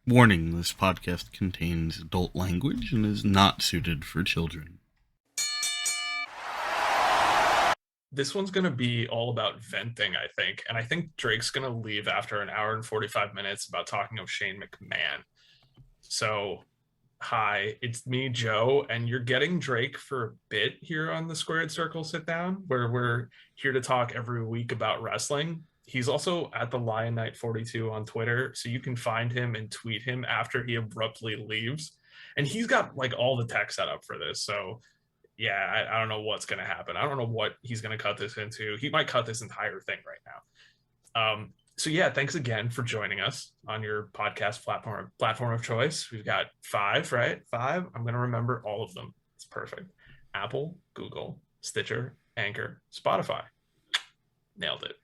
Warning, this podcast contains adult language and is not suited for children. This one's going to be all about venting, I think. And I think Drake's going to leave after an hour and 45 minutes about talking of Shane McMahon. So, hi, it's me, Joe, and you're getting Drake for a bit here on the Squared Circle Sit Down, where we're here to talk every week about wrestling. He's also at the Lion Knight 42 on Twitter, so you can find him and tweet him after he abruptly leaves. And he's got like all the tech set up for this. So yeah, I don't know what's going to happen. I don't know what he's going to cut this into. He might cut this entire thing right now. So yeah, thanks again for joining us on your podcast platform of choice. We've got five, right? Five. I'm going to remember all of them. It's perfect. Apple, Google, Stitcher, Anchor, Spotify. Nailed it.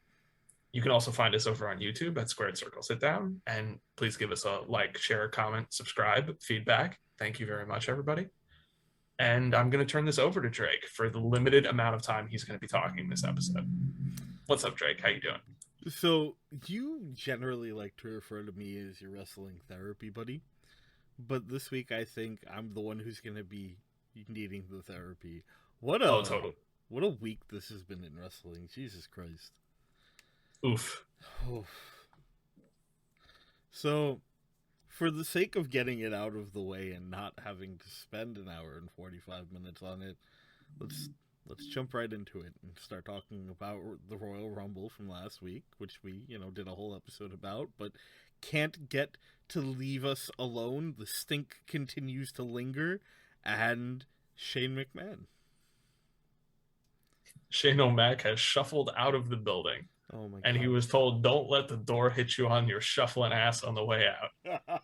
You can also find us over on YouTube at Squared Circle Sit Down. And please give us a like, share, comment, subscribe, feedback. Thank you very much, everybody. And I'm going to turn this over to Drake for the limited amount of time he's going to be talking this episode. What's up, Drake? How you doing? So, you generally like to refer to me as your wrestling therapy buddy. But this week, I think I'm the one who's going to be needing the therapy. What a week this has been in wrestling. Jesus Christ. Oof. So, for the sake of getting it out of the way and not having to spend an hour and 45 minutes on it, let's jump right into it and start talking about the Royal Rumble from last week, which we, did a whole episode about, but can't get to leave us alone. The stink continues to linger, and Shane McMahon. Shane O'Mac has shuffled out of the building. Oh my God. And he was told, don't let the door hit you on your shuffling ass on the way out.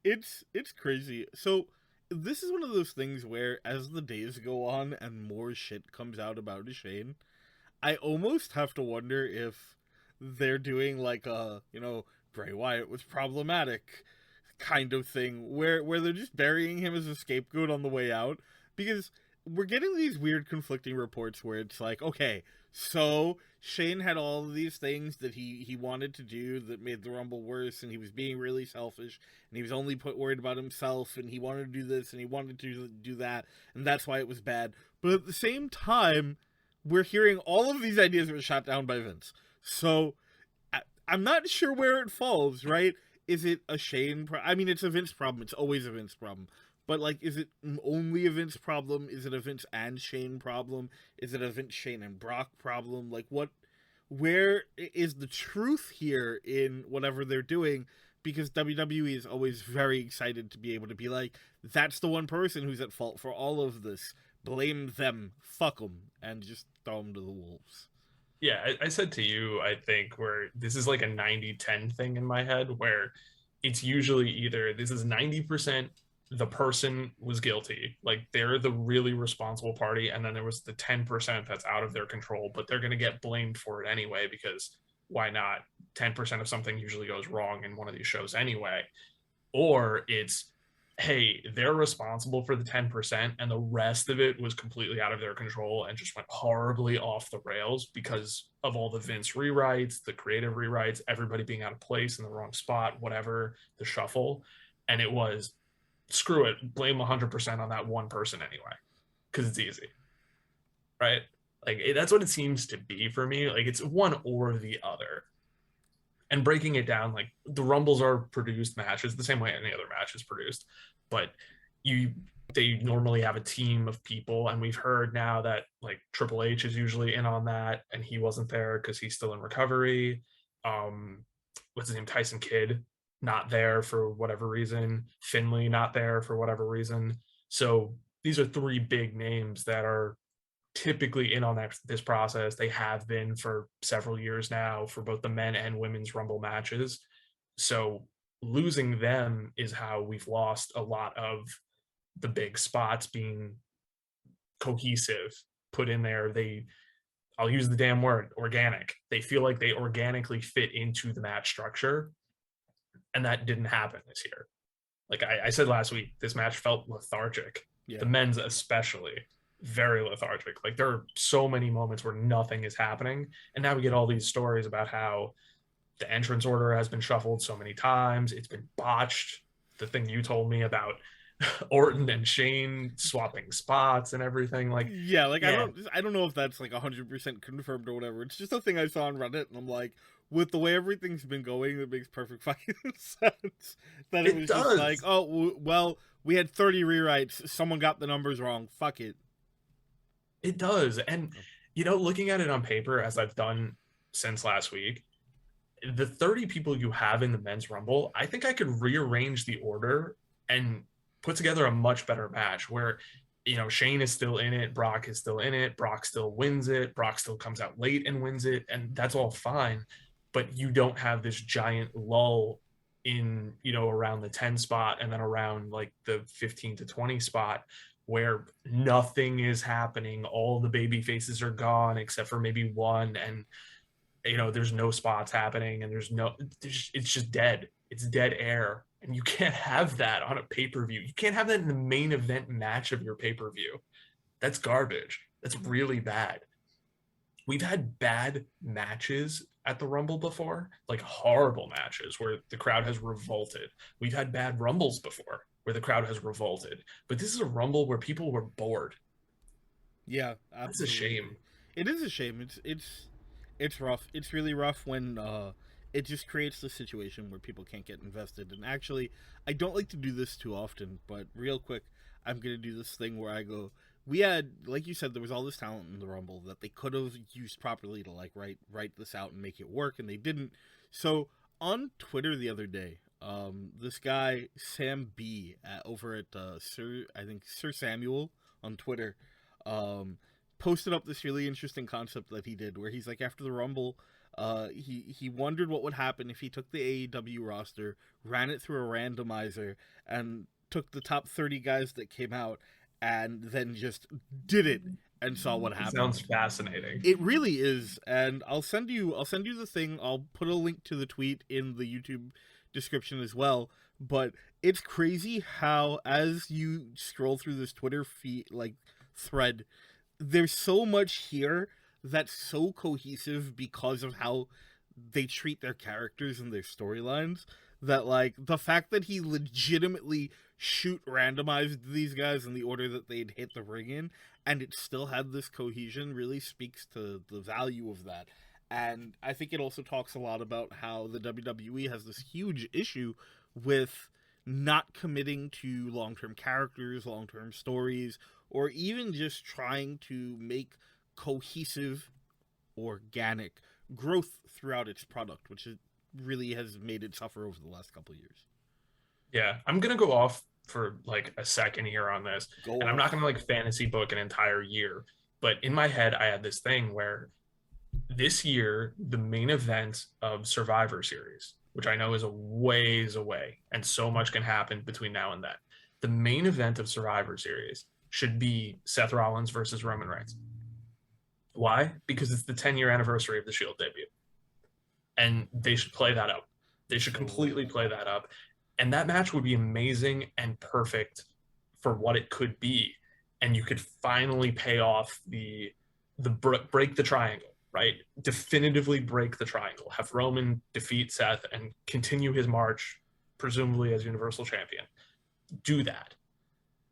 It's crazy. So this is one of those things where as the days go on and more shit comes out about Shane, I almost have to wonder if they're doing like a, Bray Wyatt was problematic kind of thing where they're just burying him as a scapegoat on the way out, because we're getting these weird conflicting reports where it's like, okay, so Shane had all of these things that he wanted to do that made the Rumble worse, and he was being really selfish, and he was only worried about himself, and he wanted to do this, and he wanted to do that, and that's why it was bad. But at the same time, we're hearing all of these ideas were shot down by Vince. So I'm not sure where it falls, right? Is it a Shane I mean, it's a Vince problem. It's always a Vince problem. But, like, is it only a Vince problem? Is it a Vince and Shane problem? Is it a Vince, Shane, and Brock problem? Like, where is the truth here in whatever they're doing? Because WWE is always very excited to be able to be like, that's the one person who's at fault for all of this. Blame them. Fuck them. And just throw them to the wolves. Yeah, I said to you, I think, where this is like a 90-10 thing in my head, where it's usually either this is 90% the person was guilty, like they're the really responsible party, and then there was the 10% that's out of their control, but they're going to get blamed for it anyway, because why not? 10% of something usually goes wrong in one of these shows anyway. Or it's, hey, they're responsible for the 10% and the rest of it was completely out of their control and just went horribly off the rails because of all the Vince rewrites, the creative rewrites, everybody being out of place in the wrong spot, whatever, the shuffle. And it was, screw it, blame 100% on that one person anyway, because it's easy, right? Like, that's what it seems to be for me. Like, it's one or the other. And breaking it down, like, the Rumbles are produced matches the same way any other match is produced, but they normally have a team of people, and we've heard now that, like, Triple H is usually in on that, and he wasn't there because he's still in recovery. What's his name? Tyson Kidd not there for whatever reason. Finley not there for whatever reason. So these are three big names that are typically in on this process. They have been for several years now for both the men and women's Rumble matches. So losing them is how we've lost a lot of the big spots being cohesive, put in there. I'll use the damn word, organic. They feel like they organically fit into the match structure. And that didn't happen this year. Like I said last week, this match felt lethargic. Yeah. The men's especially, very lethargic. Like, there are so many moments where nothing is happening. And now we get all these stories about how The entrance order has been shuffled so many times. It's been botched. The thing you told me about Orton and Shane swapping spots and everything, like, Yeah, like yeah, I don't know if that's like 100% confirmed or whatever. It's just a thing I saw on Reddit, and I'm like, with the way everything's been going, it makes perfect fucking sense. That it it was just like, does. oh well, we had 30 rewrites. Someone got the numbers wrong. Fuck it. It does. And, looking at it on paper, as I've done since last week, the 30 people you have in the men's rumble, I think I could rearrange the order and put together a much better match where, Shane is still in it, Brock is still in it, Brock still wins it, Brock still comes out late and wins it, and that's all fine. But you don't have this giant lull in, around the 10 spot and then around like the 15 to 20 spot where nothing is happening. All the baby faces are gone except for maybe one, and there's no spots happening, and it's just dead. It's dead air, and you can't have that on a pay-per-view. You can't have that in the main event match of your pay-per-view. That's garbage. That's really bad. We've had bad matches at the Rumble before, like horrible matches where the crowd has revolted. We've had bad Rumbles before where the crowd has revolted, but this is a Rumble where people were bored. Yeah, That's a absolutely. shame. It is a shame. It's rough. It's really rough when it just creates the situation where people can't get invested. And actually, I don't like to do this too often, but real quick, I'm gonna do this thing where I go. We had, like you said, there was all this talent in the Rumble that they could have used properly to like write this out and make it work, and they didn't. So on Twitter the other day, this guy Sam B over at Sir Samuel on Twitter, um, posted up this really interesting concept that he did, where he's like, after the Rumble, he wondered what would happen if he took the AEW roster, ran it through a randomizer, and took the top 30 guys that came out, and then just did it and saw what It happened. sounds fascinating. It really is, and I'll send you the thing. I'll put a link to the tweet in the YouTube description as well. But it's crazy how, as you scroll through this Twitter feed like thread, there's so much here that's so cohesive because of how they treat their characters and their storylines, that like the fact that he legitimately shoot randomized these guys in the order that they'd hit the ring in, and it still had this cohesion, really speaks to the value of that. And I think it also talks a lot about how the WWE has this huge issue with not committing to long-term characters, long-term stories, or even just trying to make cohesive, organic growth throughout its product, which it really has made it suffer over the last couple of years. Yeah, I'm gonna go off for like a second here on this, Go and I'm not off. gonna like fantasy book an entire year, but in my head, I had this thing where this year, the main event of Survivor Series, which I know is a ways away, and so much can happen between now and then. The main event of Survivor Series should be Seth Rollins versus Roman Reigns. Why? Because it's the 10-year anniversary of the Shield debut. And they should play that up. They should completely play that up. And that match would be amazing and perfect for what it could be. And you could finally pay off the break the triangle, right? Definitively break the triangle. Have Roman defeat Seth and continue his march, presumably as Universal Champion. Do that.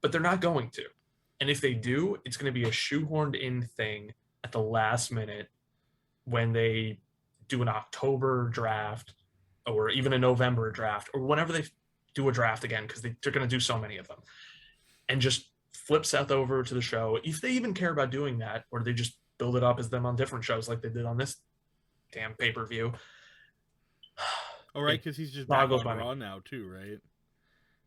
But they're not going to. And if they do, it's going to be a shoehorned in thing at the last minute when they do an October draft or even a November draft or whenever they do a draft again, because they're going to do so many of them, and just flip Seth over to the show. If they even care about doing that, or they just build it up as them on different shows like they did on this damn pay-per-view. All right, because he's just back boggles on my Raw mind. now too, right?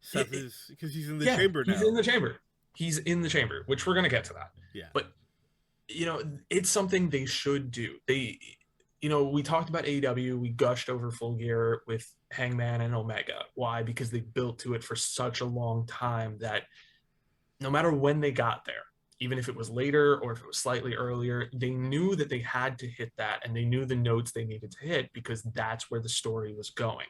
Seth is, because he's in the Yeah, chamber now. he's in the chamber. He's in the chamber, which we're going to get to that. Yeah. But, it's something they should do. We talked about AEW. We gushed over Full Gear with Hangman and Omega. Why? Because they built to it for such a long time that no matter when they got there, even if it was later or if it was slightly earlier, they knew that they had to hit that, and they knew the notes they needed to hit because that's where the story was going.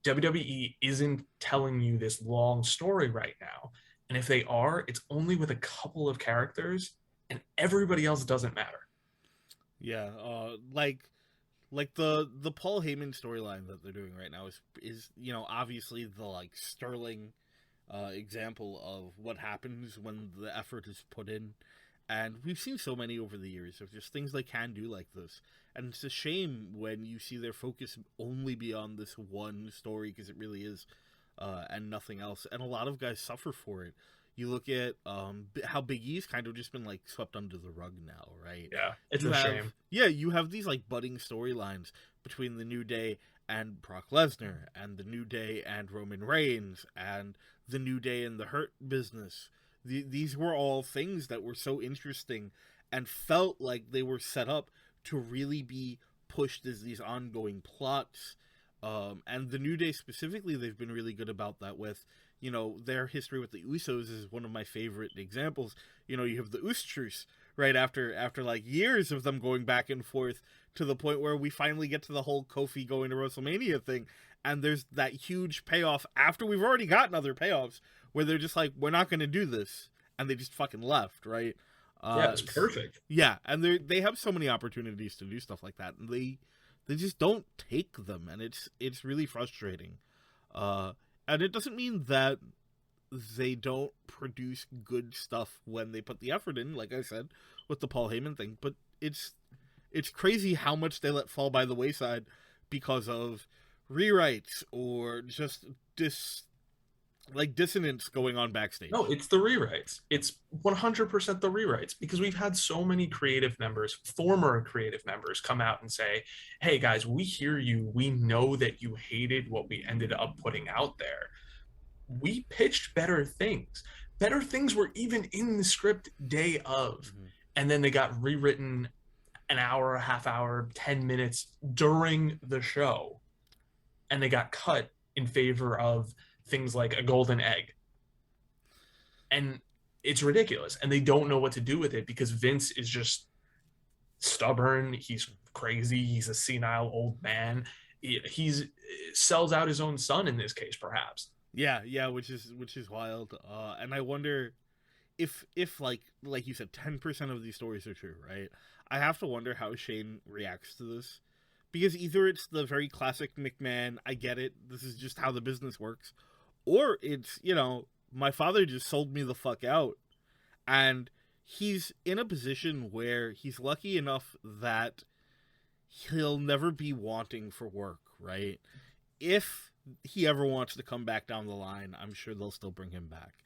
WWE isn't telling you this long story right now. And if they are, it's only with a couple of characters, and everybody else doesn't matter. Yeah, like Like the Paul Heyman storyline that they're doing right now is obviously the like sterling example of what happens when the effort is put in. And we've seen so many over the years of just things they can do like this. And it's a shame when you see their focus only be on this one story, because it really is, and nothing else. And a lot of guys suffer for it. You look at how Big E's kind of just been like swept under the rug now, right? Yeah, it's a shame. Yeah, you have these like budding storylines between the New Day and Brock Lesnar, and the New Day and Roman Reigns, and the New Day and the Hurt Business. These were all things that were so interesting and felt like they were set up to really be pushed as these ongoing plots. And the New Day specifically, they've been really good about that with, their history with the Usos is one of my favorite examples. You have the Ustruce right after like years of them going back and forth, to the point where we finally get to the whole Kofi going to WrestleMania thing. And there's that huge payoff after we've already gotten other payoffs, where they're just like, we're not going to do this. And they just fucking left, right? Yeah, it's perfect. Yeah, and they have so many opportunities to do stuff like that, and they just don't take them, and it's really frustrating. And it doesn't mean that they don't produce good stuff when they put the effort in, like I said, with the Paul Heyman thing, but it's crazy how much they let fall by the wayside because of rewrites or just dissonance going on backstage. No, it's the rewrites. It's 100% the rewrites, because we've had so many creative members, former creative members, come out and say, hey guys, we hear you. We know that you hated what we ended up putting out there. We pitched better things. Better things were even in the script day of. Mm-hmm. And then they got rewritten an hour, a half hour, 10 minutes during the show. And they got cut in favor of things like a golden egg. And it's ridiculous. And they don't know what to do with it, because Vince is just stubborn. He's crazy. He's a senile old man. He's sells out his own son in this case, perhaps. Yeah, which is wild. And I wonder if like you said, 10% of these stories are true, right? I have to wonder how Shane reacts to this. Because either it's the very classic McMahon, I get it, this is just how the business works, or it's, my father just sold me the fuck out. And he's in a position where he's lucky enough that he'll never be wanting for work, right? If he ever wants to come back down the line, I'm sure they'll still bring him back.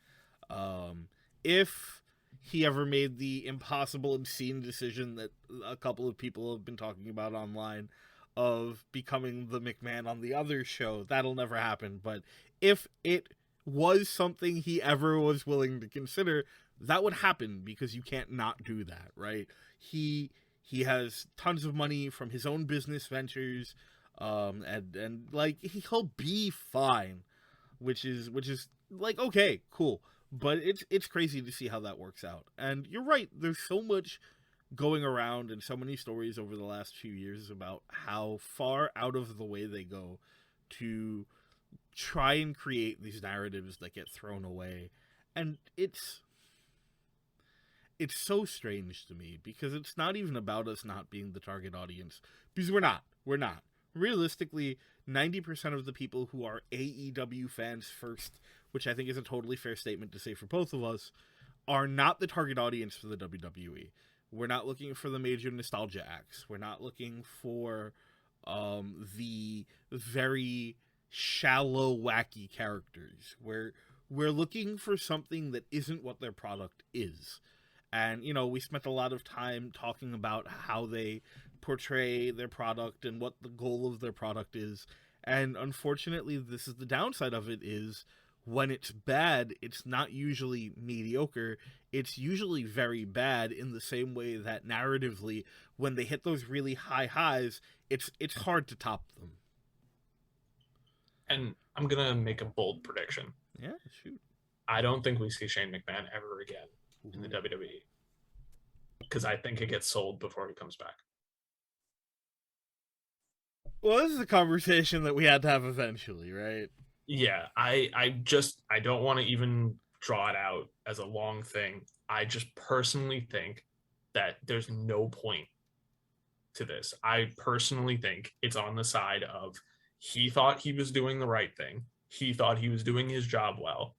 If he ever made the impossible, obscene decision that a couple of people have been talking about online of becoming the McMahon on the other show, that'll never happen. But if it was something he ever was willing to consider, that would happen, because you can't not do that, right? He has tons of money from his own business ventures, and like he'll be fine, which is like, okay, cool. But it's crazy to see how that works out. And you're right, there's so much going around and so many stories over the last few years about how far out of the way they go to try and create these narratives that get thrown away. And it's so strange to me, because it's not even about us not being the target audience, because we're not. Realistically, 90% of the people who are AEW fans first, which I think is a totally fair statement to say for both of us, are not the target audience for the WWE. We're not looking for the major nostalgia acts. We're not looking for the very shallow, wacky characters. We're looking for something that isn't what their product is. And, we spent a lot of time talking about how they portray their product and what the goal of their product is. And unfortunately, this is the downside of it, is when it's bad, it's not usually mediocre. It's usually very bad, in the same way that narratively, when they hit those really high highs, it's hard to top them. And I'm going to make a bold prediction. Yeah, shoot. I don't think we see Shane McMahon ever again in the WWE, because I think it gets sold before he comes back. Well, this is a conversation that we had to have eventually, right? Yeah, I don't want to even draw it out as a long thing. I just personally think that there's no point to this. I personally think it's on the side of he thought he was doing the right thing. He thought he was doing his job well.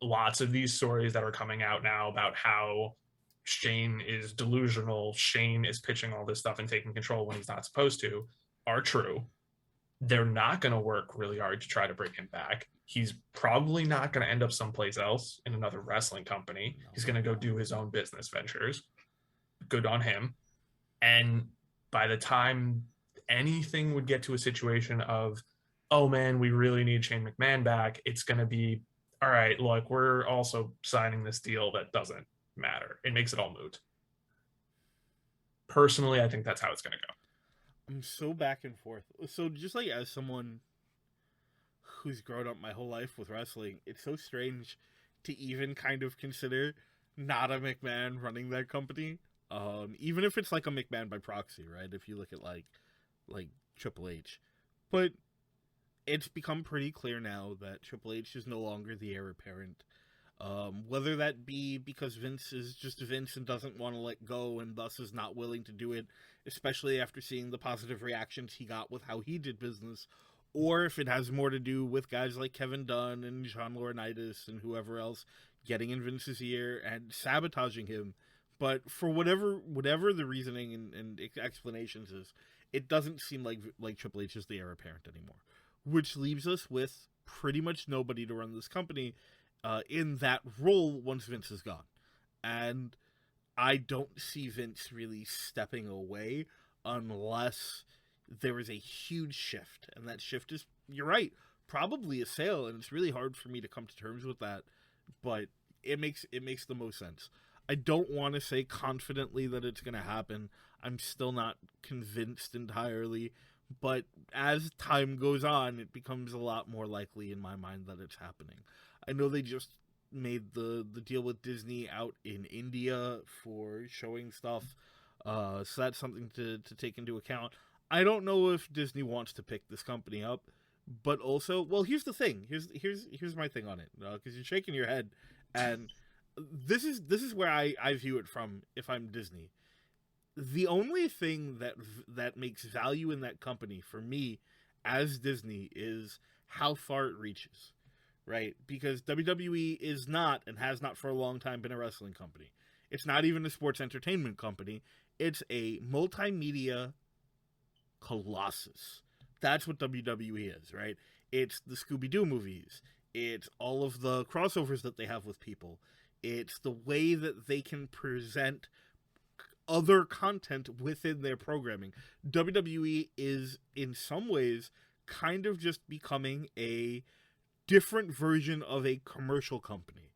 Lots of these stories that are coming out now about how Shane is delusional, Shane is pitching all this stuff and taking control when he's not supposed to, are true. They're not going to work really hard to try to bring him back. He's probably not going to end up someplace else in another wrestling company. No. He's going to go do his own business ventures. Good on him. And by the time anything would get to a situation of, oh man, we really need Shane McMahon back, it's going to be, all right, look, we're also signing this deal that doesn't matter. It makes it all moot. Personally, I think that's how it's going to go. I'm so back and forth. So just like as someone who's grown up my whole life with wrestling, it's so strange to even kind of consider not a McMahon running that company. Even if it's like a McMahon by proxy, right? If you look at like Triple H. But it's become pretty clear now that Triple H is no longer the heir apparent. Whether that be because Vince is just Vince and doesn't want to let go and thus is not willing to do it, especially after seeing the positive reactions he got with how he did business, or if it has more to do with guys like Kevin Dunn and John Laurinaitis and whoever else getting in Vince's ear and sabotaging him. But for whatever the reasoning and explanations is, it doesn't seem like Triple H is the heir apparent anymore, which leaves us with pretty much nobody to run this company in that role once Vince is gone. And I don't see Vince really stepping away unless there is a huge shift. And that shift is, you're right, probably a sale, and it's really hard for me to come to terms with that, but it makes the most sense. I don't want to say confidently that it's going to happen. I'm still not convinced entirely, but as time goes on, it becomes a lot more likely in my mind that it's happening. I know they just made the deal with Disney out in India for showing stuff, so that's something to take into account. I don't know if Disney wants to pick this company up, but also, well, here's the thing. Here's my thing on it, because you're shaking your head, and this is where I view it from. If I'm Disney, the only thing that makes value in that company for me as Disney is how far it reaches, right? Because WWE is not and has not for a long time been a wrestling company. It's not even a sports entertainment company. It's a multimedia colossus. That's what WWE is, right? It's the Scooby-Doo movies. It's all of the crossovers that they have with people. It's the way that they can present other content within their programming. WWE is, in some ways, kind of just becoming a different version of a commercial company.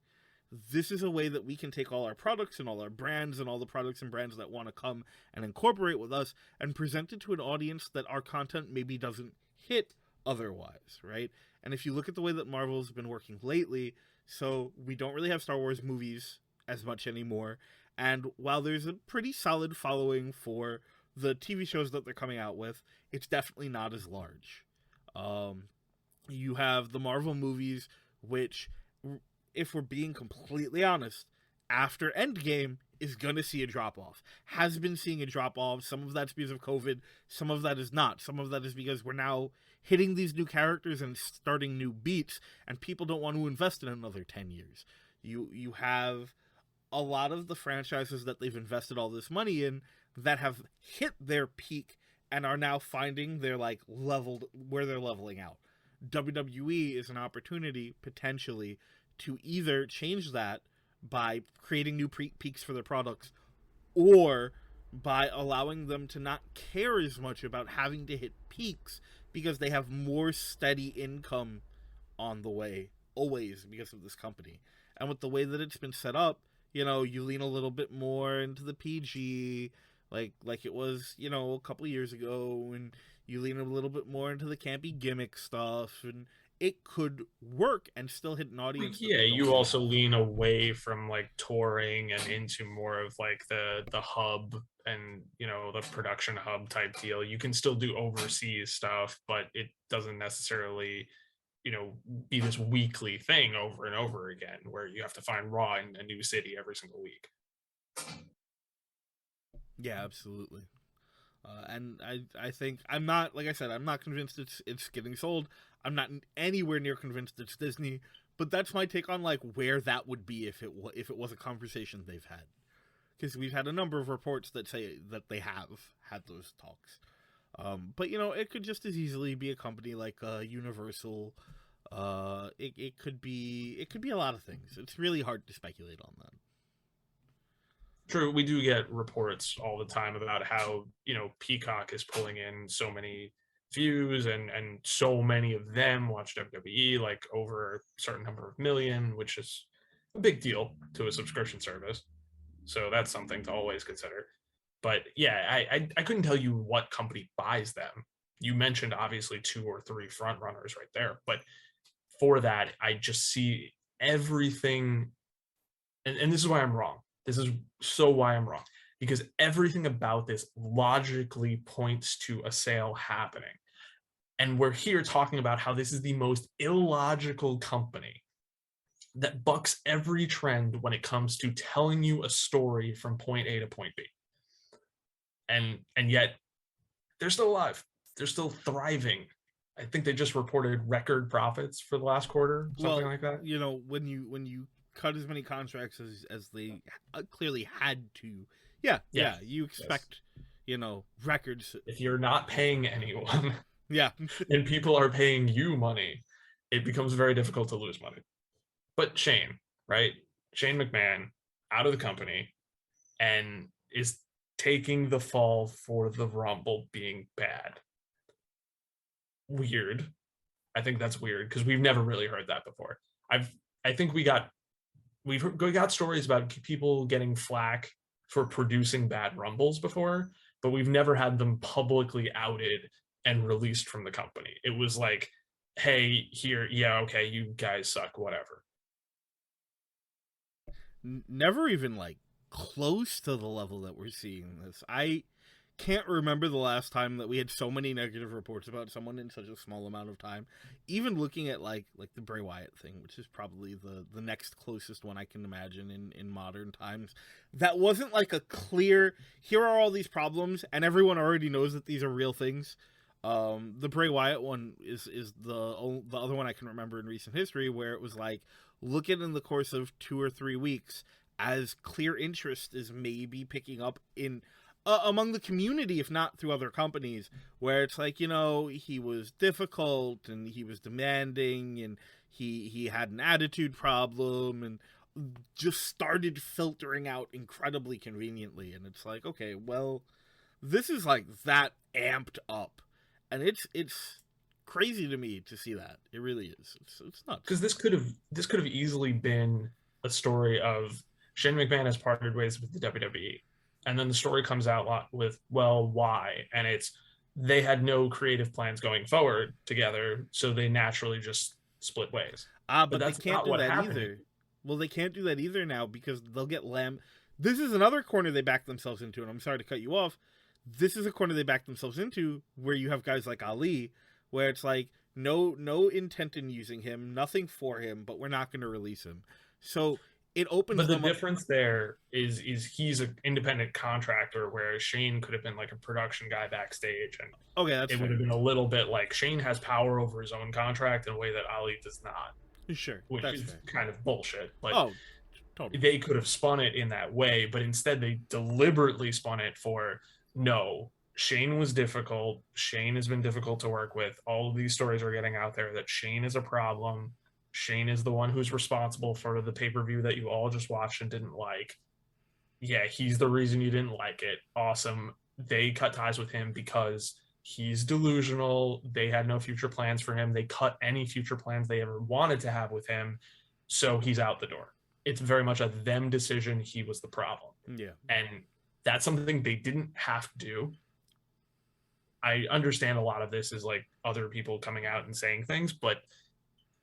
This is a way that we can take all our products and all our brands and all the products and brands that want to come and incorporate with us and present it to an audience that our content maybe doesn't hit otherwise, right? And if you look at the way that Marvel's been working lately, so we don't really have Star Wars movies as much anymore, and while there's a pretty solid following for the TV shows that they're coming out with, it's definitely not as large. You have the Marvel movies, which, if we're being completely honest, after Endgame is going to see a drop-off. Has been seeing a drop-off. Some of that's because of COVID. Some of that is not. Some of that is because we're now hitting these new characters and starting new beats, and people don't want to invest in another 10 years. You have a lot of the franchises that they've invested all this money in that have hit their peak and are now finding they're leveled where they're leveling out. WWE is an opportunity potentially to either change that by creating new peaks for their products, or by allowing them to not care as much about having to hit peaks because they have more steady income on the way, always, because of this company. And with the way that it's been set up, you lean a little bit more into the PG, like it was, a couple of years ago, and you lean a little bit more into the campy gimmick stuff, and it could work and still hit an audience. Yeah, you also lean away from touring and into more of the hub and the production hub type deal. You can still do overseas stuff, but it doesn't necessarily be this weekly thing over and over again where you have to find Raw in a new city every single week. Yeah, absolutely. And I think I'm not, like I said, I'm not convinced it's getting sold. I'm not anywhere near convinced it's Disney, but that's my take on like where that would be if it was a conversation they've had, because we've had a number of reports that say that they have had those talks. But you know, it could just as easily be a company like Universal. It could be a lot of things. It's really hard to speculate on that. True, we do get reports all the time about how, Peacock is pulling in so many views, and so many of them watch WWE, like over a certain number of million, which is a big deal to a subscription service. So that's something to always consider. But yeah, I couldn't tell you what company buys them. You mentioned obviously two or three front runners right there, but for that, I just see everything, and this is why I'm wrong. This is so why I'm wrong, because everything about this logically points to a sale happening. And we're here talking about how this is the most illogical company that bucks every trend when it comes to telling you a story from point A to point B. And yet they're still alive. They're still thriving. I think they just reported record profits for the last quarter, something like that. You know, when you cut as many contracts as they clearly had to, yeah, you expect, you know, records. If you're not paying anyone, Yeah, and people are paying you money, it becomes very difficult to lose money. But Shane, right? Shane McMahon out of the company and is taking the fall for the Rumble being bad. Weird. I think that's weird because we've never really heard that before. I think we got stories about people getting flack for producing bad Rumbles before, but we've never had them publicly outed and released from the company. It was like, hey, here, yeah, okay, you guys suck, whatever. never even like close to the level that we're seeing this. I can't remember the last time that we had so many negative reports about someone in such a small amount of time. Even looking at like the Bray Wyatt thing, which is probably the next closest one I can imagine in modern times. That wasn't like a clear, here are all these problems and everyone already knows that these are real things. The Bray Wyatt one is the other one I can remember in recent history where it was like, look at in the course of 2 or 3 weeks as clear interest is maybe picking up in among the community, if not through other companies, where it's like, you know, he was difficult and he was demanding and he had an attitude problem and just started filtering out incredibly conveniently. And it's like, okay, well, this is like that amped up, and it's crazy to me to see that. It really is. It's nuts. Because this could have easily been a story of Shane McMahon has parted ways with the WWE, and then the story comes out with, well, why? And it's they had no creative plans going forward together, so they naturally just split ways. But But they that's can't not do what that happened. either. Well, they can't do that either now because they'll get lamb. This is another corner they back themselves into, and I'm sorry to cut you off. This is a corner they back themselves into where you have guys like Ali, where it's like no intent in using him, nothing for him, but we're not going to release him. So it opens But the them up. difference there is he's an independent contractor, whereas Shane could have been like a production guy backstage, and Okay, that's it would have fair. been a little bit like Shane has power over his own contract in a way that Ali does not, Sure, which that's is fair. kind of bullshit. But Oh, totally. they could have spun it in that way, but instead they deliberately spun it for no. Shane was difficult. Shane has been difficult to work with. All of these stories are getting out there that Shane is a problem. Shane is the one who's responsible for the pay per view that you all just watched and didn't like. Yeah, he's the reason you didn't like it. Awesome. They cut ties with him because he's delusional. They had no future plans for him. They cut any future plans they ever wanted to have with him. So he's out the door. It's very much a them decision. He was the problem. Yeah. And that's something they didn't have to do. I understand a lot of this is like other people coming out and saying things, but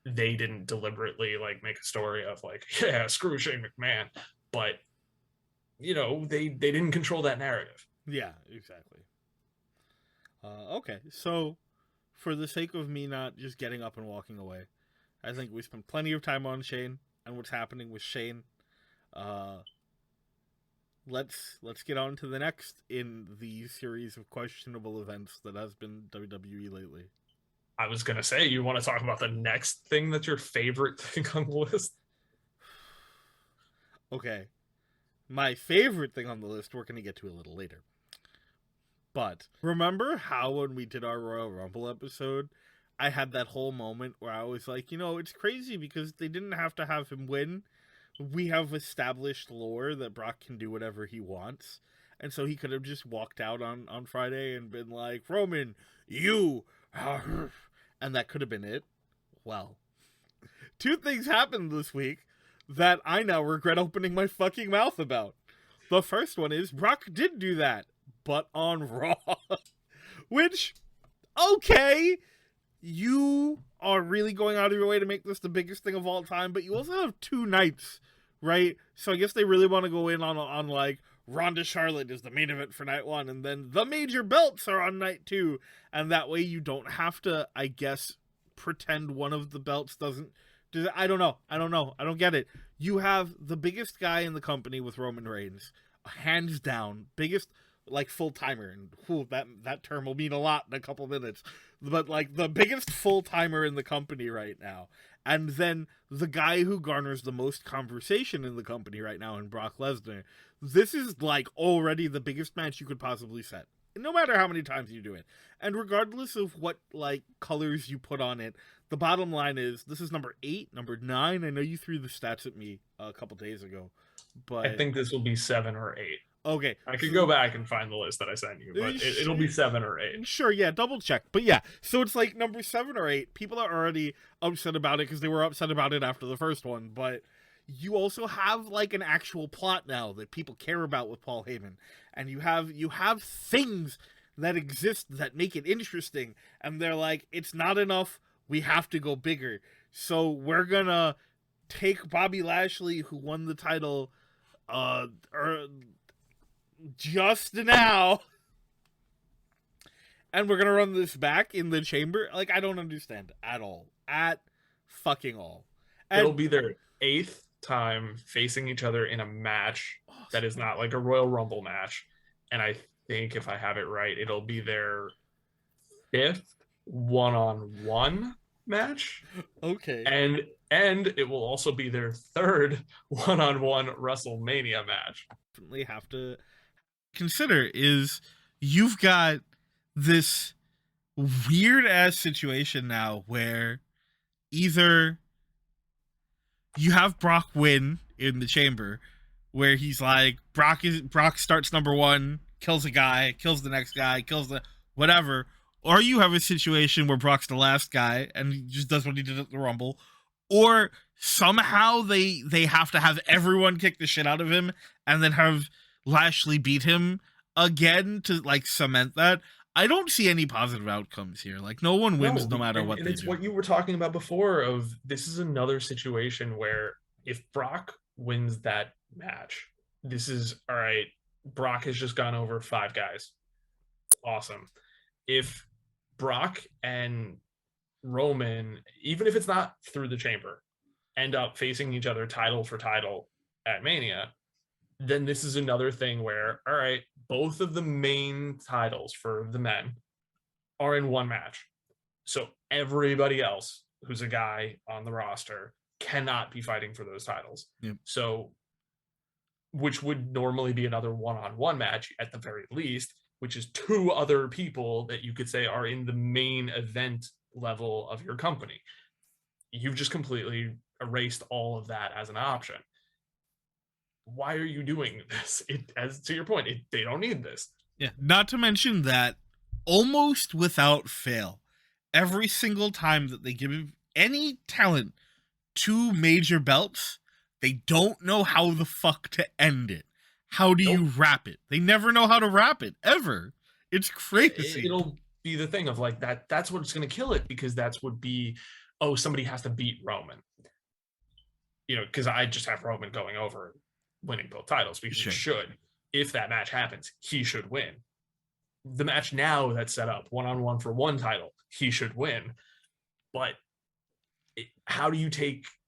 they didn't deliberately like make a story of like, yeah, screw Shane McMahon. But they didn't control that narrative. Yeah, exactly. Okay, so for the sake of me not just getting up and walking away, I think we spent plenty of time on Shane and what's happening with Shane. Uh, let's get on to the next in the series of questionable events that has been WWE lately. I was gonna say, you want to talk about the next thing that's your favorite thing on the list? Okay, my favorite thing on the list we're gonna get to a little later. But remember how when we did our Royal Rumble episode, I had that whole moment where I was like, it's crazy because they didn't have to have him win. We have established lore that Brock can do whatever he wants. And so he could have just walked out on Friday and been like, Roman, you. And that could have been it. Well, two things happened this week that I now regret opening my fucking mouth about. The first one is Brock did do that, but on Raw. Which, okay, you are really going out of your way to make this the biggest thing of all time, but you also have two nights, right? So I guess they really want to go in on like Ronda Charlotte is the main event for night one, and then the major belts are on night two, and that way you don't have to, I guess, pretend one of the belts doesn't. I don't know. I don't get it. You have the biggest guy in the company with Roman Reigns, hands down, biggest like full timer, and that term will mean a lot in a couple minutes. But like the biggest full timer in the company right now, and then the guy who garners the most conversation in the company right now in Brock Lesnar. This is like already the biggest match you could possibly set, no matter how many times you do it, and regardless of what like colors you put on it. The bottom line is this is number 8, number 9. I know you threw the stats at me a couple days ago, but I think this will be 7 or 8. Okay. I could go back and find the list that I sent you, but it'll be 7 or 8. Sure, yeah, double check. But yeah, so it's like number 7 or 8. People are already upset about it because they were upset about it after the first one, but you also have like an actual plot now that people care about with Paul Heyman. And you have things that exist that make it interesting, and they're like, it's not enough, we have to go bigger. So we're gonna take Bobby Lashley, who won the title just now, and we're gonna run this back in the chamber. Like, I don't understand at all. At fucking all. And it'll be their 8th time facing each other in a match that is not like a Royal Rumble match. And I think if I have it right, it'll be their 5th one-on-one match. Okay. And it will also be their 3rd one-on-one WrestleMania match. Definitely have to consider is you've got this weird ass situation now where either you have Brock win in the chamber where he's like Brock starts number 1, kills a guy, kills the next guy, kills the whatever, or you have a situation where Brock's the last guy and he just does what he did at the Rumble, or somehow they have to have everyone kick the shit out of him and then have Lashley beat him again to like cement that. I don't see any positive outcomes here. Like, no one wins no matter what they it's do. what you were talking about before of this is another situation where if Brock wins that match, this is all right. Brock has just gone over 5 guys. Awesome. If Brock and Roman, even if it's not through the chamber, end up facing each other title for title at Mania, then this is another thing where, all right, both of the main titles for the men are in one match. So everybody else who's a guy on the roster cannot be fighting for those titles. Yep. So, which would normally be another one-on-one match at the very least, which is 2 other people that you could say are in the main event level of your company. You've just completely erased all of that as an option. Why are you doing this? As to your point, they don't need this. Yeah, not to mention that almost without fail, every single time that they give any talent 2 major belts, they don't know how the fuck to end it. How do you wrap it? They never know how to wrap it, ever. It's crazy. It'll be the thing of like that's what's going to kill it, because that's would be, oh, somebody has to beat Roman. Because I just have Roman going over, winning both titles, because he should. If that match happens, he should win. The match now that's set up, one-on-one for 1 title, he should win. But how do you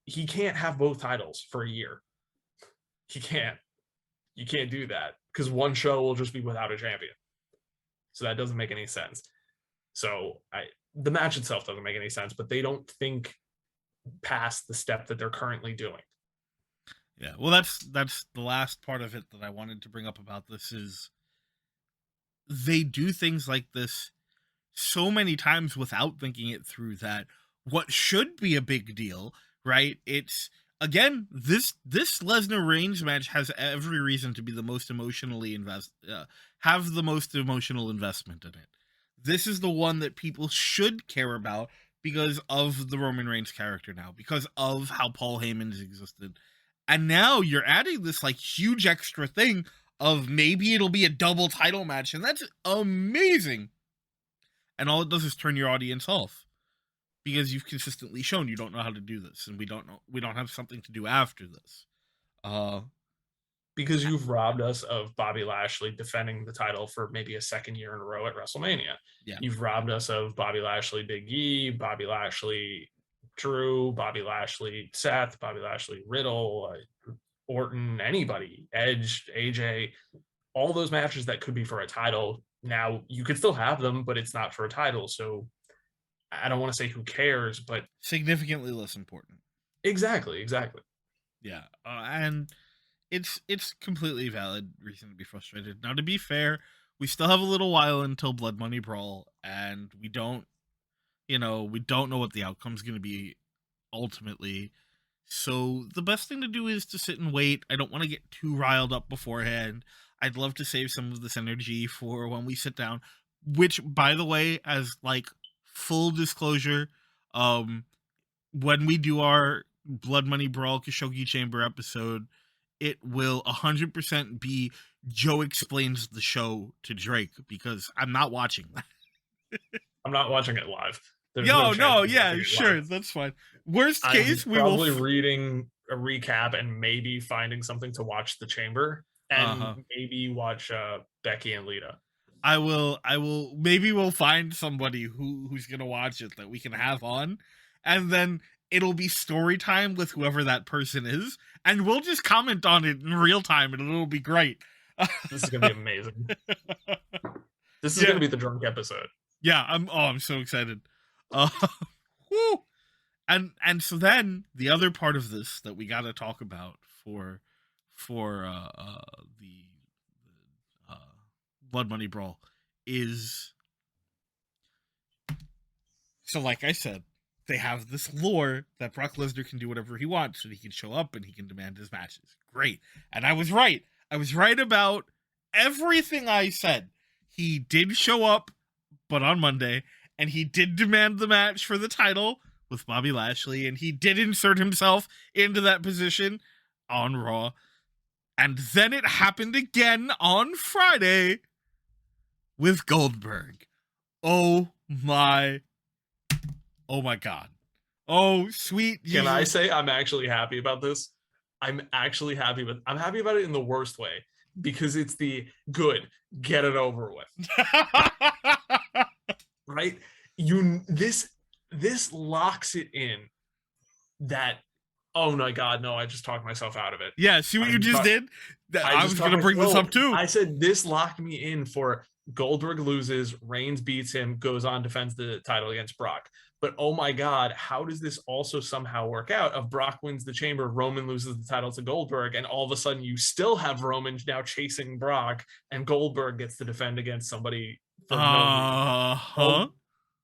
he can't have both titles for a year. He can't. You can't do that because one show will just be without a champion. So that doesn't make any sense. So the match itself doesn't make any sense, but they don't think past the step that they're currently doing. Yeah, well, that's the last part of it that I wanted to bring up about this is they do things like this so many times without thinking it through that what should be a big deal, right? It's again this Lesnar Reigns match has every reason to be the most emotionally have the most emotional investment in it. This is the one that people should care about because of the Roman Reigns character now, because of how Paul Heyman's existed. And now you're adding this like huge extra thing of maybe it'll be a double title match, and that's amazing. And all it does is turn your audience off because you've consistently shown you don't know how to do this, and we don't have something to do after this. Because you've robbed us of Bobby Lashley defending the title for maybe a second year in a row at WrestleMania. Yeah. You've robbed us of Bobby Lashley Big E, Bobby Lashley Drew, Bobby Lashley Seth, Bobby Lashley Riddle, Orton, anybody, Edge, AJ, all those matches that could be for a title. Now you could still have them, but it's not for a title. So I don't want to say who cares, but significantly less important. Exactly. Yeah. And it's completely valid reason to be frustrated. Now, to be fair, we still have a little while until Blood Money Brawl, and we don't know what the outcome's going to be ultimately. So the best thing to do is to sit and wait. I don't want to get too riled up beforehand. I'd love to save some of this energy for when we sit down, which, by the way, as like full disclosure, when we do our Blood Money Brawl Khashoggi Chamber episode, it will 100% be Joe explains the show to Drake, because I'm not watching that. I'm not watching it live. Sure, that's fine. Worst case, we will probably reading a recap and maybe finding something to watch the Chamber and maybe watch Becky and Lita. I will. Maybe we'll find somebody who's gonna watch it that we can have on, and then it'll be story time with whoever that person is, and we'll just comment on it in real time, and it'll be great. This is gonna be amazing. This is gonna be the drunk episode. Yeah, I'm so excited. Woo! And so then the other part of this that we got to talk about for the Blood Money Brawl is, so like I said, they have this lore that Brock Lesnar can do whatever he wants, and he can show up and he can demand his matches. Great. And I was right. I was right about everything I said. He did show up, but on Monday, and he did demand the match for the title with Bobby Lashley, and he did insert himself into that position on Raw. And then it happened again on Friday with Goldberg. Oh my God. Oh, sweet Jesus. Can I say I'm actually happy about this? I'm happy about it in the worst way, because it's the good, get it over with. Right? This locks it in that, oh my God, no, I just talked myself out of it. Yeah, see what you just did? I was going to bring this up too. I said this locked me in for Goldberg loses, Reigns beats him, goes on, defends the title against Brock. But oh my God, how does this also somehow work out? Of Brock wins the Chamber, Roman loses the title to Goldberg, and all of a sudden you still have Roman now chasing Brock, and Goldberg gets to defend against somebody for no reason.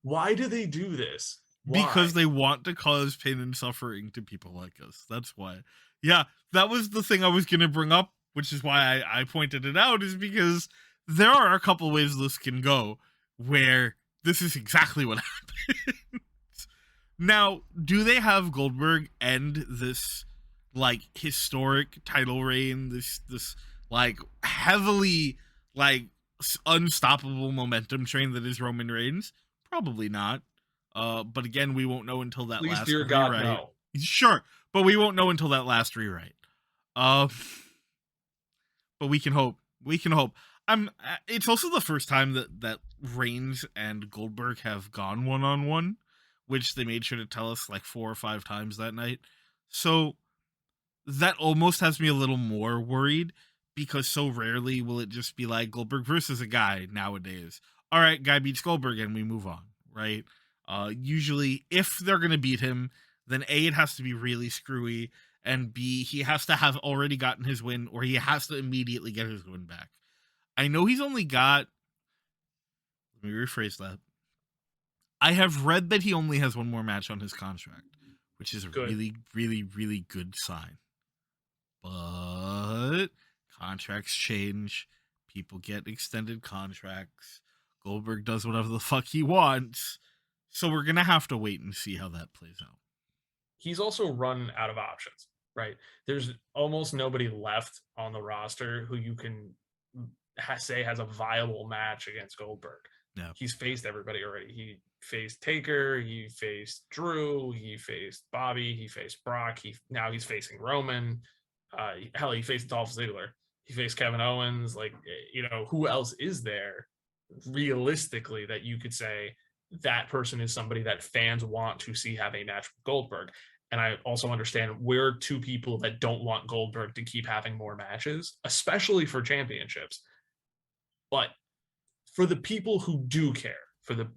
Why do they do this? Why? Because they want to cause pain and suffering to people like us. That's why. Yeah, that was the thing I was going to bring up, which is why I pointed it out, is because there are a couple ways this can go where this is exactly what happens. Now, do they have Goldberg end this like historic title reign, this like heavily like unstoppable momentum train that is Roman Reigns? Probably not. But again, we won't know until that last rewrite. God, no. Sure, but we won't know until that last rewrite. But we can hope. It's also the first time that Reigns and Goldberg have gone one-on-one, which they made sure to tell us like 4 or 5 times that night. So that almost has me a little more worried, because so rarely will it just be like Goldberg versus a guy nowadays. All right, guy beats Goldberg and we move on, right? Usually, if they're going to beat him, then A, it has to be really screwy, and B, he has to have already gotten his win, or he has to immediately get his win back. I know he's only got... Let me rephrase that. I have read that he only has one more match on his contract, which is a really, really, really good sign. But contracts change. People get extended contracts. Goldberg does whatever the fuck he wants. So we're going to have to wait and see how that plays out. He's also run out of options, right? There's almost nobody left on the roster who you can say has a viable match against Goldberg. Yeah. He's faced everybody already. He faced Taker, he faced Drew, he faced Bobby, he faced Brock, now he's facing Roman. Hell, he faced Dolph Ziggler. He faced Kevin Owens. Like, who else is there realistically that you could say that person is somebody that fans want to see have a match with Goldberg? And I also understand we're two people that don't want Goldberg to keep having more matches, especially for championships. But for the people who do care, for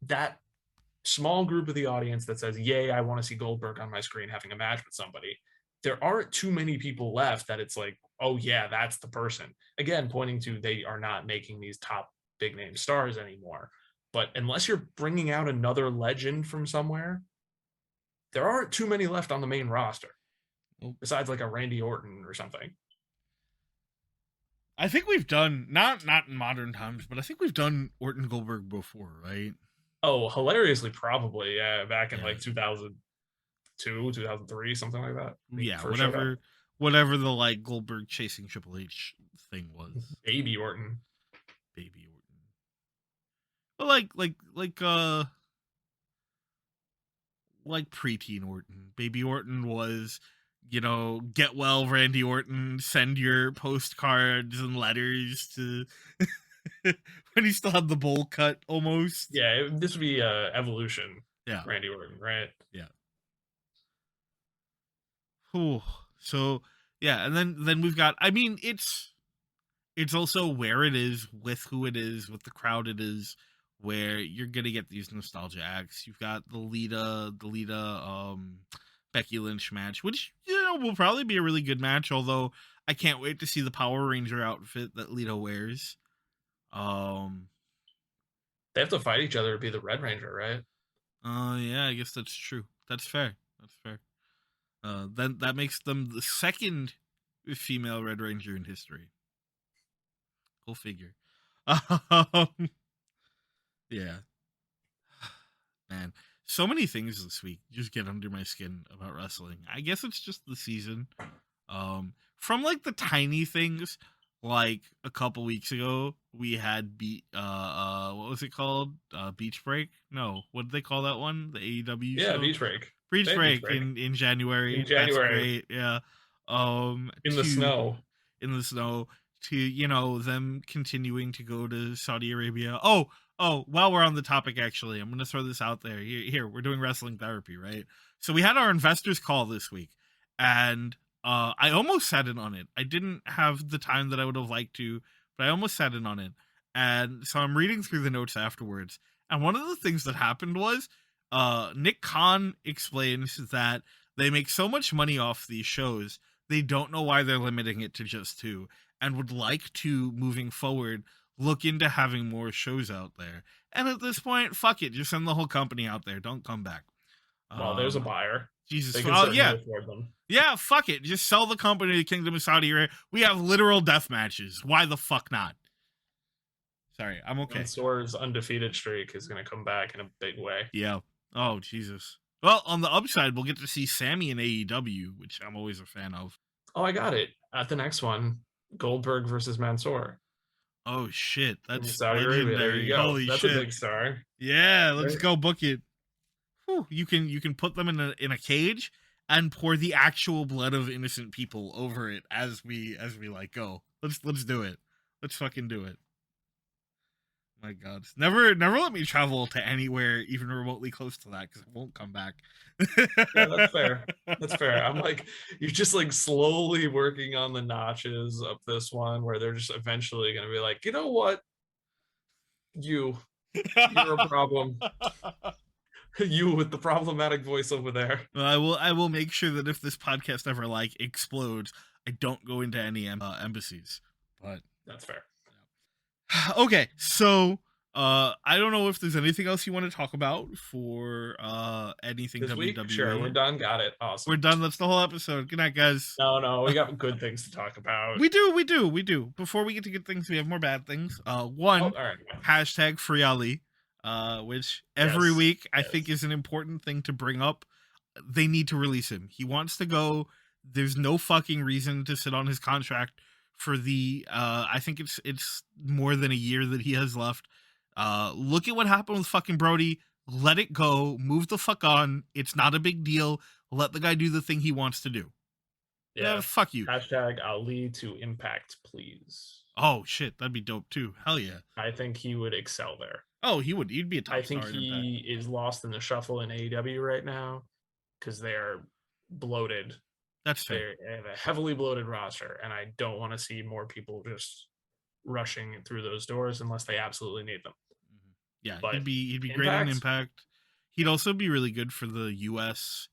that small group of the audience that says, yay, I want to see Goldberg on my screen having a match with somebody, there aren't too many people left that it's like, oh yeah, that's the person. Again, pointing to they are not making these top big name stars anymore. But unless you're bringing out another legend from somewhere, there aren't too many left on the main roster. Besides like a Randy Orton or something. I think we've done, not in modern times, but I think we've done Orton Goldberg before, right? Oh, hilariously, probably. Yeah, back in like 2002, 2003, something like that. Yeah, whatever the like Goldberg chasing Triple H thing was. Baby Orton. But like preteen Orton. Baby Orton was, get well, Randy Orton, send your postcards and letters to when he still had the bowl cut almost. Yeah, this would be Evolution. Yeah. Randy Orton, right? Yeah. Ooh. So, yeah, and then we've got, I mean, it's also where it is, with who it is, with the crowd it is, where you're gonna get these nostalgia acts. You've got the Lita, Becky Lynch match, which will probably be a really good match. Although I can't wait to see the Power Ranger outfit that Lita wears. They have to fight each other to be the Red Ranger, right? Yeah, I guess that's true. That's fair. Then that makes them the second female Red Ranger in history. Go figure. Yeah. Man, so many things this week just get under my skin about wrestling. I guess it's just the season. From like the tiny things, like a couple weeks ago, we had what was it called? Beach Break? No, what did they call that one? The AEW show? Beach Break. Beach Break in January. In January. That's great. Yeah. In the snow. To them continuing to go to Saudi Arabia. Oh, while we're on the topic, actually, I'm going to throw this out there. Here, we're doing wrestling therapy, right? So we had our investors call this week, and I almost sat in on it. I didn't have the time that I would have liked to, but I almost sat in on it. And so I'm reading through the notes afterwards, and one of the things that happened was Nick Khan explains that they make so much money off these shows, they don't know why they're limiting it to just 2, and would like to, moving forward, look into having more shows out there. And at this point, fuck it. Just send the whole company out there. Don't come back. Well, there's a buyer. Jesus. They can afford them. Yeah, fuck it. Just sell the company to the Kingdom of Saudi Arabia. We have literal death matches. Why the fuck not? Sorry, I'm okay. Mansoor's undefeated streak is going to come back in a big way. Yeah. Oh, Jesus. Well, on the upside, we'll get to see Sammy in AEW, which I'm always a fan of. Oh, I got it. At the next one, Goldberg versus Mansoor. Oh shit, that's Saudi Arabia. There you go. Holy that's shit. A big star. Yeah, let's go book it. Whew, you can put them in a cage and pour the actual blood of innocent people over it as we like go. Let's do it. Let's fucking do it. My God, never let me travel to anywhere even remotely close to that because I won't come back. Yeah, that's fair. That's fair. I'm like, you're just like slowly working on the notches of this one where they're just eventually going to be like, you know what? You're a problem. You with the problematic voice over there. Well, I will make sure that if this podcast ever like explodes, I don't go into any embassies. But That's fair. okay, so I don't know if there's anything else you want to talk about for anything This week, sure, we're WWE. done. Got it. We're Awesome. done. That's the whole episode. Good night, guys. No, we got good things to talk about. We do. Before we get to good things, we have more bad things. One, all right. hashtag Free Ali, which every Yes, week I yes. think is an important thing to bring up. They need to release him. He wants to go. There's no fucking reason to sit on his contract for the I think it's more than a year that he has left. Look at what happened with fucking Brody. Let it go. Move the fuck on. It's not a big deal. Let the guy do the thing he wants to do. Yeah. Fuck you. Hashtag Ali to Impact, please. Oh shit, that'd be dope too. Hell yeah. I think he would excel there. Oh, he would. He'd be a top I think star in Impact. he is lost in the shuffle in AEW right now because they're bloated. That's fair. They have a heavily bloated roster, and I don't want to see more people just rushing through those doors unless they absolutely need them. Yeah, But he'd be great in Impact. He'd also be really good for the US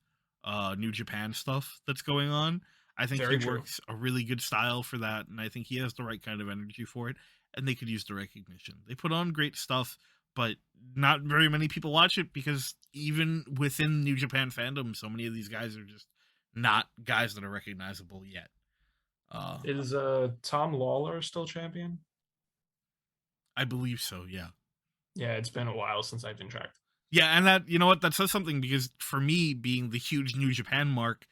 New Japan stuff that's going on. I think Very he true. works a really good style for that, and I think he has the right kind of energy for it, and they could use the recognition. They put on great stuff, but not very many people watch it because even within New Japan fandom, so many of these guys are just not guys that are recognizable yet. Is Tom Lawler still champion? I believe so, yeah. Yeah, it's been a while since I've been tracked. Yeah, and that, you know what, that says something because for me, being the huge New Japan mark,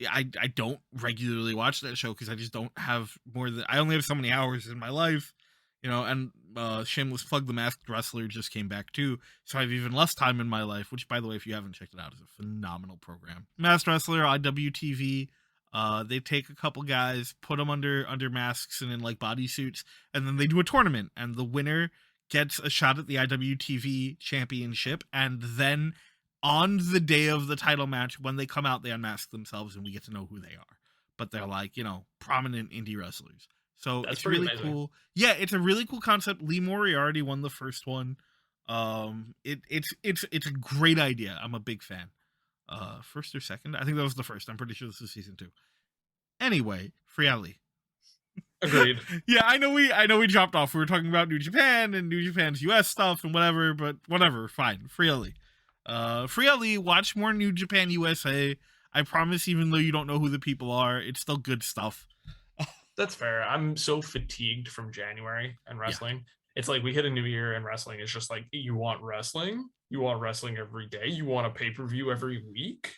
I don't regularly watch that show because I just don't have more than, I only have so many hours in my life, you know, and shameless plug, The Masked Wrestler just came back too, so I have even less time in my life, which, by the way, if you haven't checked it out, is a phenomenal program. Masked Wrestler, IWTV, they take a couple guys, put them under masks and in like bodysuits, and then they do a tournament, and the winner gets a shot at the IWTV championship, and then on the day of the title match, when they come out, they unmask themselves and we get to know who they are. But they're like, you know, prominent indie wrestlers. So That's it's really amazing. cool. Yeah, it's a really cool concept. Lee Moriarty won the first one. It's a great idea. I'm a big fan. First or second? I think that was the first. I'm pretty sure this is season 2. Anyway, Free Ali. Agreed. Yeah, I know we dropped off. We were talking about New Japan and New Japan's US stuff and whatever, but whatever, fine. Free Ali. Free Ali, watch more New Japan USA. I promise, even though you don't know who the people are, it's still good stuff. That's fair. I'm so fatigued from January and wrestling. Yeah. It's like we hit a new year and wrestling is just like, you want wrestling? You want wrestling every day? You want a pay-per-view every week?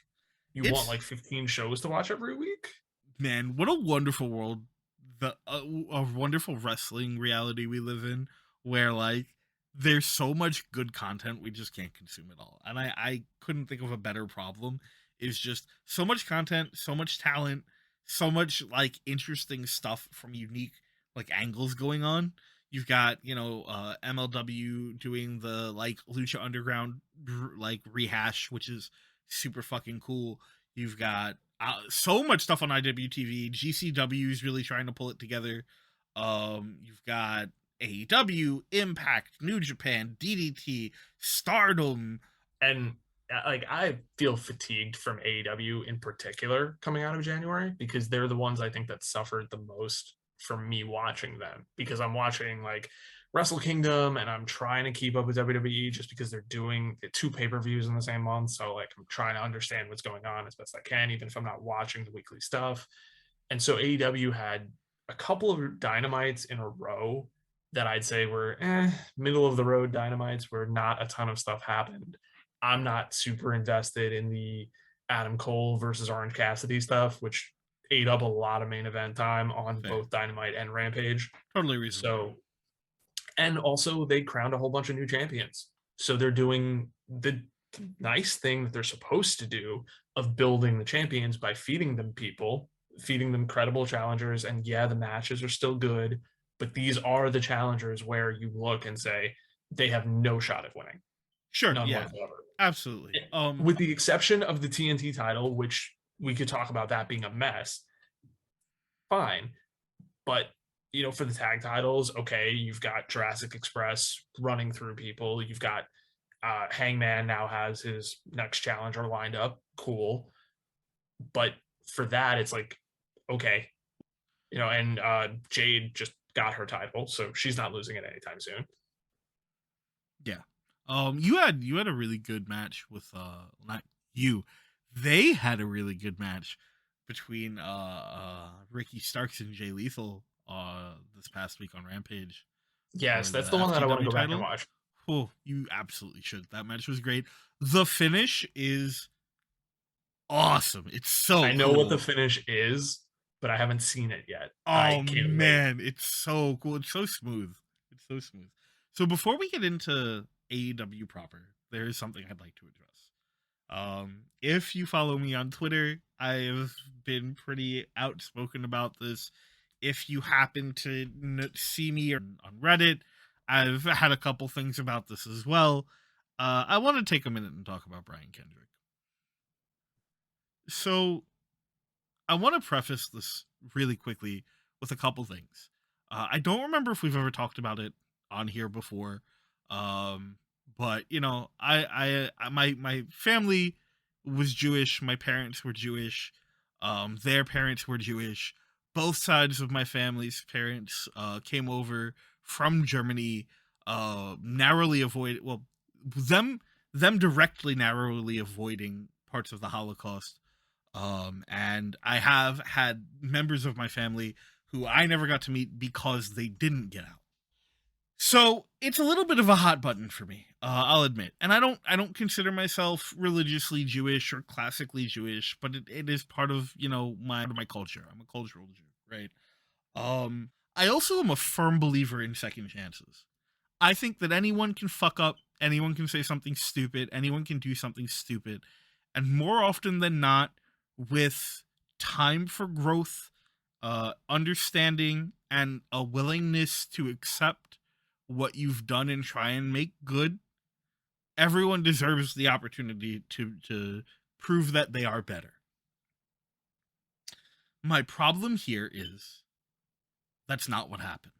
You want like 15 shows to watch every week? Man, what a wonderful world. A wonderful wrestling reality we live in where like there's so much good content we just can't consume it all. And I couldn't think of a better problem. It's just so much content, so much talent, so much like interesting stuff from unique like angles going on. You've got, you know, MLW doing the like Lucha Underground like rehash, which is super fucking cool. You've got so much stuff on IWTV. GCW is really trying to pull it together. You've got AEW, Impact, New Japan, DDT, Stardom, and like I feel fatigued from AEW in particular coming out of January because they're the ones I think that suffered the most from me watching them, because I'm watching like Wrestle Kingdom and I'm trying to keep up with WWE just because they're doing 2 pay-per-views in the same month. So like I'm trying to understand what's going on as best I can, even if I'm not watching the weekly stuff. And so AEW had a couple of dynamites in a row that I'd say were middle of the road dynamites where not a ton of stuff happened. I'm not super invested in the Adam Cole versus Orange Cassidy stuff, which ate up a lot of main event time on both Dynamite and Rampage. Totally reasonable. So, and also they crowned a whole bunch of new champions. So they're doing the nice thing that they're supposed to do of building the champions by feeding them people, feeding them credible challengers. And yeah, the matches are still good, but these are the challengers where you look and say, they have no shot at winning. Sure, None yeah, whatsoever. absolutely. With the exception of the TNT title, which we could talk about that being a mess, fine. But for the tag titles, okay, you've got Jurassic Express running through people. You've got Hangman now has his next challenger lined up. Cool. But for that, it's like, okay, and Jade just got her title, so she's not losing it anytime soon. Yeah. You had a really good match with not you. They had a really good match between Ricky Starks and Jay Lethal this past week on Rampage Yes, for that's the the one that I want to FTW go back and title. watch. Oh, you absolutely should. That match was great. The finish is awesome. It's so I know cool. what the finish is, but I haven't seen it yet. Oh man, it's so cool. It's so smooth. It's so smooth. So before we get into AEW proper, there is something I'd like to address. If you follow me on Twitter, I've been pretty outspoken about this. If you happen to see me on Reddit, I've had a couple things about this as well. I want to take a minute and talk about Brian Kendrick. So I want to preface this really quickly with a couple things. I don't remember if we've ever talked about it on here before, but my family was Jewish. My parents were Jewish. Their parents were Jewish. Both sides of my family's parents came over from Germany. Them directly narrowly avoiding parts of the Holocaust. And I have had members of my family who I never got to meet because they didn't get out. So it's a little bit of a hot button for me, I'll admit. And I don't consider myself religiously Jewish or classically Jewish, but it is part of my culture. I'm a cultural Jew, right? I also am a firm believer in second chances. I think that anyone can fuck up, anyone can say something stupid, anyone can do something stupid, and more often than not, with time for growth, understanding, and a willingness to accept what you've done and try and make good, everyone deserves the opportunity to prove that they are better. My problem here is that's not what happened.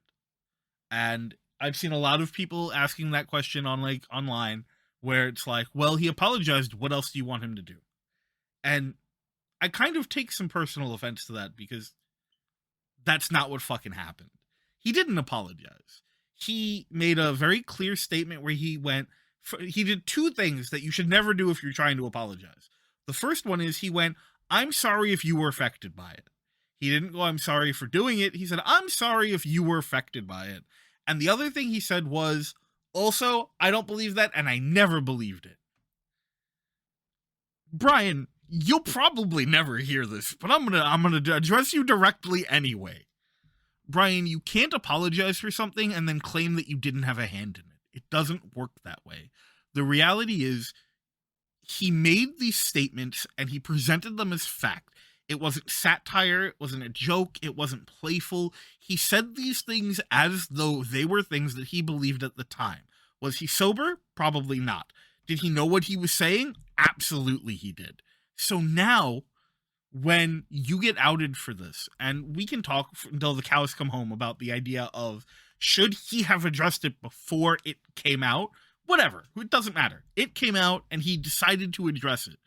And I've seen a lot of people asking that question online where it's like, well, he apologized. What else do you want him to do? And I kind of take some personal offense to that because that's not what fucking happened. He didn't apologize. He made a very clear statement where he did two things that you should never do if you're trying to apologize. The first one is he went, I'm sorry if you were affected by it. He didn't go, I'm sorry for doing it. He said, I'm sorry if you were affected by it. And the other thing he said was, also, I don't believe that, and I never believed it. Brian, you'll probably never hear this, but I'm gonna address you directly anyway. Brian, you can't apologize for something and then claim that you didn't have a hand in it. It doesn't work that way. The reality is, he made these statements and he presented them as fact. It wasn't satire, it wasn't a joke, it wasn't playful. He said these things as though they were things that he believed at the time. Was he sober? Probably not. Did he know what he was saying? Absolutely he did. So now, when you get outed for this, and we can talk until the cows come home about the idea of, should he have addressed it before it came out? Whatever, it doesn't matter. It came out and he decided to address it.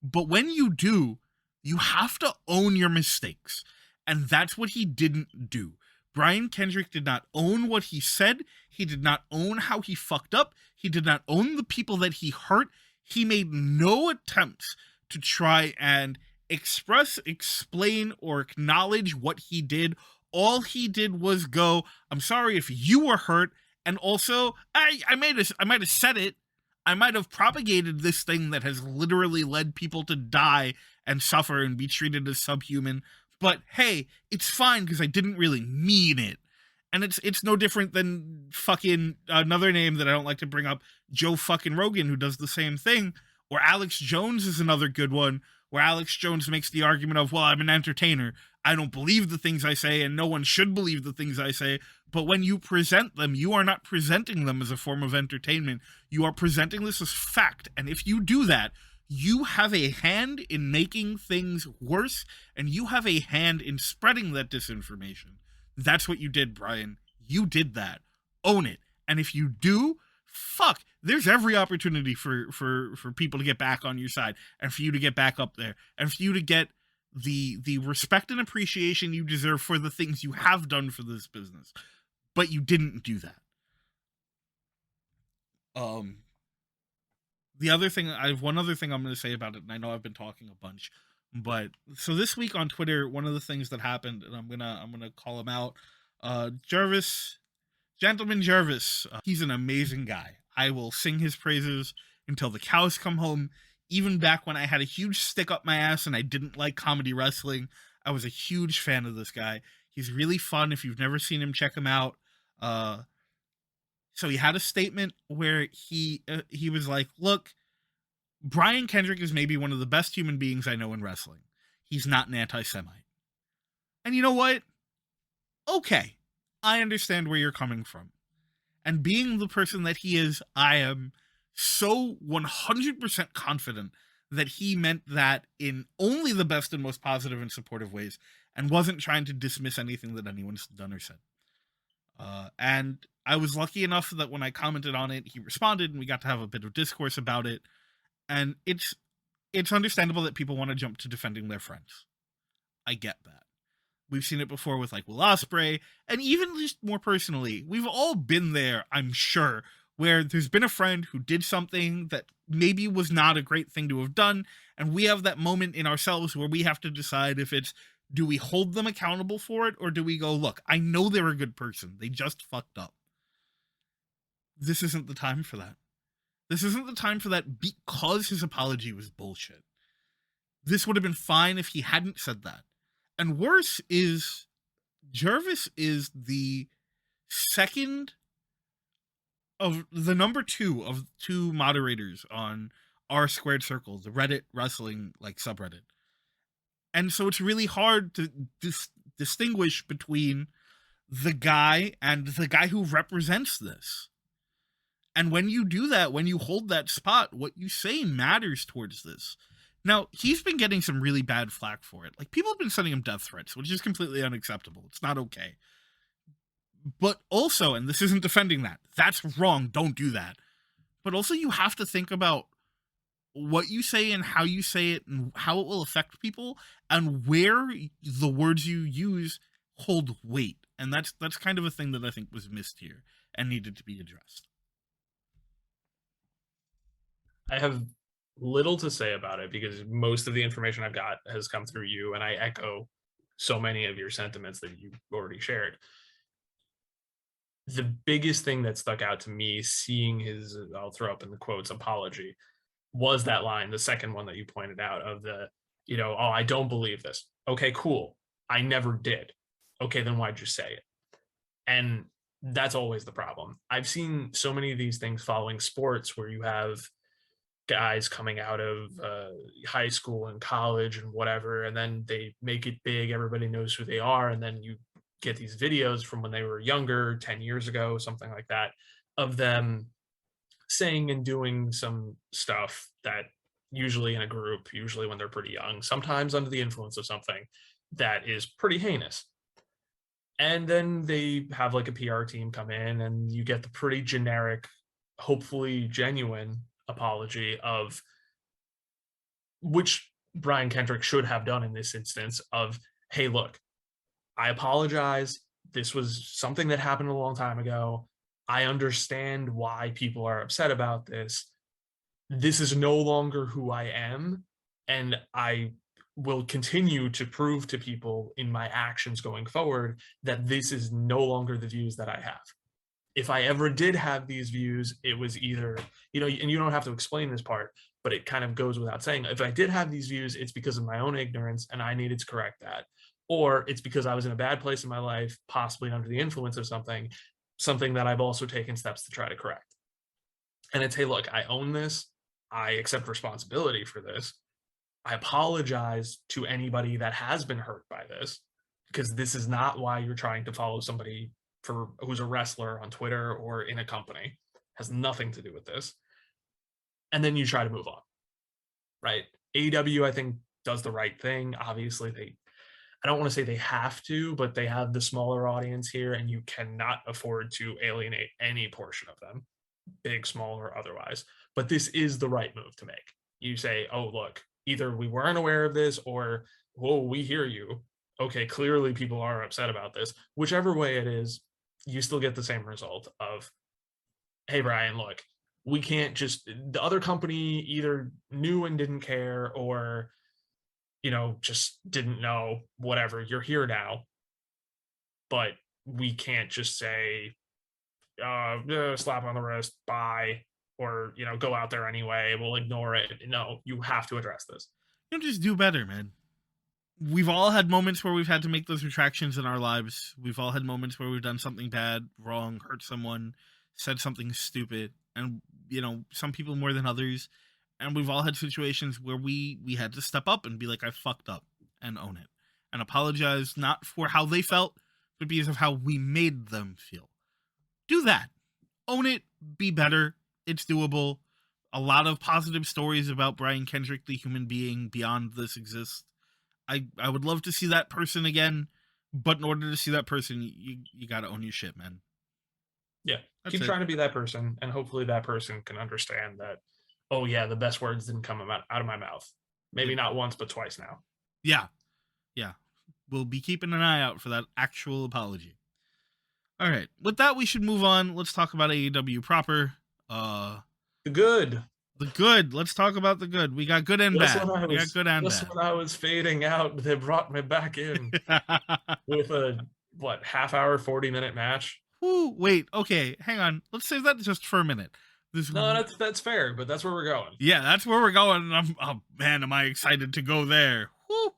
But when you do, you have to own your mistakes. And that's what he didn't do. Brian Kendrick did not own what he said. He did not own how he fucked up. He did not own the people that he hurt. He made no attempts to try and express, explain, or acknowledge what he did. All he did was go, I'm sorry if you were hurt. And also, I might have said it. I might have propagated this thing that has literally led people to die and suffer and be treated as subhuman. But hey, it's fine because I didn't really mean it. And it's no different than fucking another name that I don't like to bring up, Joe fucking Rogan, who does the same thing. Or Alex Jones is another good one, where Alex Jones makes the argument of, well, I'm an entertainer. I don't believe the things I say, and no one should believe the things I say. But when you present them, you are not presenting them as a form of entertainment. You are presenting this as fact. And if you do that, you have a hand in making things worse, and you have a hand in spreading that disinformation. That's what you did, Brian. You did that. Own it. And if you do, fuck, there's every opportunity for people to get back on your side, and for you to get back up there, and for you to get the respect and appreciation you deserve for the things you have done for this business. But you didn't do that. The other thing, I have one other thing I'm going to say about it, and I know I've been talking a bunch, but so this week on Twitter, one of the things that happened, and I'm gonna call him out, Jervis, Gentleman Jervis. He's an amazing guy. I will sing his praises until the cows come home. Even back when I had a huge stick up my ass and I didn't like comedy wrestling, I was a huge fan of this guy. He's really fun. If you've never seen him, check him out. So he had a statement where he was like, look, Brian Kendrick is maybe one of the best human beings I know in wrestling. He's not an anti-Semite. And you know what? Okay, I understand where you're coming from. And being the person that he is, I am so 100% confident that he meant that in only the best and most positive and supportive ways, and wasn't trying to dismiss anything that anyone's done or said. And I was lucky enough that when I commented on it, he responded, and we got to have a bit of discourse about it. And it's understandable that people want to jump to defending their friends. I get that. We've seen it before with like Will Ospreay, and even just more personally, we've all been there, I'm sure, where there's been a friend who did something that maybe was not a great thing to have done, and we have that moment in ourselves where we have to decide if it's, do we hold them accountable for it, or do we go, look, I know they're a good person, they just fucked up. This isn't the time for that. This isn't the time for that because his apology was bullshit. This would have been fine if he hadn't said that. And worse is, Jervis is the second of the number two of two moderators on R Squared Circle, the Reddit wrestling like subreddit. And so it's really hard to distinguish between the guy and the guy who represents this. And when you do that, when you hold that spot, what you say matters towards this. Now, he's been getting some really bad flack for it. Like, people have been sending him death threats, which is completely unacceptable. It's not okay. But also, and this isn't defending that, that's wrong, don't do that. But also, you have to think about what you say and how you say it and how it will affect people and where the words you use hold weight. And that's kind of a thing that I think was missed here and needed to be addressed. I have little to say about it because most of the information I've got has come through you, and I echo so many of your sentiments that you already shared. The biggest thing that stuck out to me seeing his, I'll throw up in the quotes, apology, was that line, the second one that you pointed out of the, oh, I don't believe this. Okay, cool. I never did. Okay, then why'd you say it? And that's always the problem. I've seen so many of these things following sports where you have guys coming out of high school and college and whatever, and then they make it big, everybody knows who they are, and then you get these videos from when they were younger, 10 years ago, something like that, of them saying and doing some stuff that usually in a group, usually when they're pretty young, sometimes under the influence of something that is pretty heinous. And then they have like a PR team come in and you get the pretty generic, hopefully genuine apology of, which Brian Kendrick should have done in this instance, of, hey, look, I apologize. This was something that happened a long time ago. I understand why people are upset about this. This is no longer who I am, and I will continue to prove to people in my actions going forward that this is no longer the views that I have. If I ever did have these views, it was either, and you don't have to explain this part, but it kind of goes without saying. If I did have these views, it's because of my own ignorance and I needed to correct that. Or it's because I was in a bad place in my life, possibly under the influence of something that I've also taken steps to try to correct. And it's, hey, look, I own this. I accept responsibility for this. I apologize to anybody that has been hurt by this. because this is not why you're trying to follow somebody for who's a wrestler on Twitter or in a company. Has nothing to do with this. And then you try to move on, right? AEW, I think, does the right thing. Obviously, I don't want to say they have to, but they have the smaller audience here, and you cannot afford to alienate any portion of them, big, small, or otherwise. But this is the right move to make. You say, oh, look, either we weren't aware of this or, whoa, we hear you. Okay, clearly people are upset about this. Whichever way it is, you still get the same result of, hey, Brian, look, we can't just, the other company either knew and didn't care or, just didn't know, whatever. You're here now, but we can't just say, slap on the wrist, bye, or go out there anyway. We'll ignore it. No, you have to address this. Just do better, man. We've all had moments where we've had to make those retractions in our lives. We've all had moments where we've done something bad, wrong, hurt someone, said something stupid, and some people more than others. And we've all had situations where we had to step up and be like, I fucked up, and own it. And apologize, not for how they felt, but because of how we made them feel. Do that. Own it. Be better. It's doable. A lot of positive stories about Brian Kendrick, the human being beyond this, exist. I would love to see that person again, but in order to see that person, you got to own your shit, man. Yeah. Keep trying to be that person, and hopefully that person can understand that, oh yeah, the best words didn't come out of my mouth. Maybe not once, but twice now. Yeah. We'll be keeping an eye out for that actual apology. All right. With that, we should move on. Let's talk about AEW proper. The good. The good. Let's talk about the good. We got good and bad. We got good and bad. When I was fading out, they brought me back in with a half hour, 40-minute match. Ooh, wait. Okay, hang on. Let's save that just for a minute. No, that's fair, but that's where we're going. Yeah, that's where we're going. Man, am I excited to go there. Woo.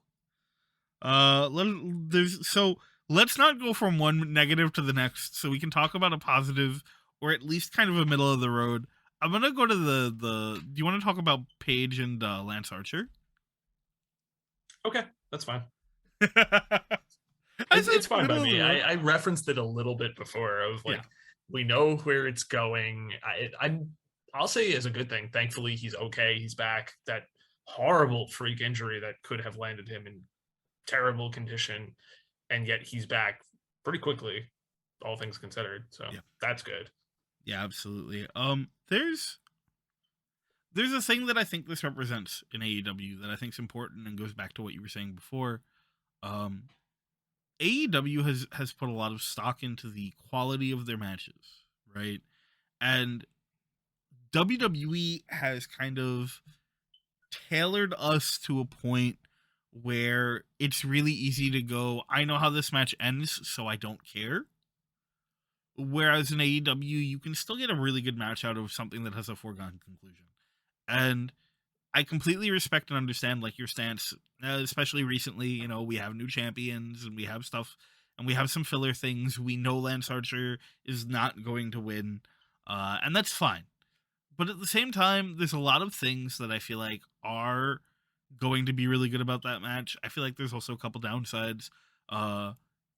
So let's not go from one negative to the next, so we can talk about a positive, or at least kind of a middle of the road. I'm gonna go to the. Do you want to talk about Paige and Lance Archer? Okay, that's fine. It's fine by me. I referenced it a little bit before. Of we know where it's going. I'll say as a good thing. Thankfully, he's okay. He's back. That horrible freak injury that could have landed him in terrible condition, and yet he's back pretty quickly, all things considered. So that's good. Yeah, absolutely. There's a thing that I think this represents in AEW that I think is important and goes back to what you were saying before. AEW has put a lot of stock into the quality of their matches, right? And WWE has kind of tailored us to a point where it's really easy to go, I know how this match ends, so I don't care. Whereas in AEW, you can still get a really good match out of something that has a foregone conclusion. And I completely respect and understand your stance, especially recently. We have new champions and we have stuff and we have some filler things. We know Lance Archer is not going to win, and that's fine. But at the same time, there's a lot of things that I feel like are going to be really good about that match. I feel like there's also a couple downsides.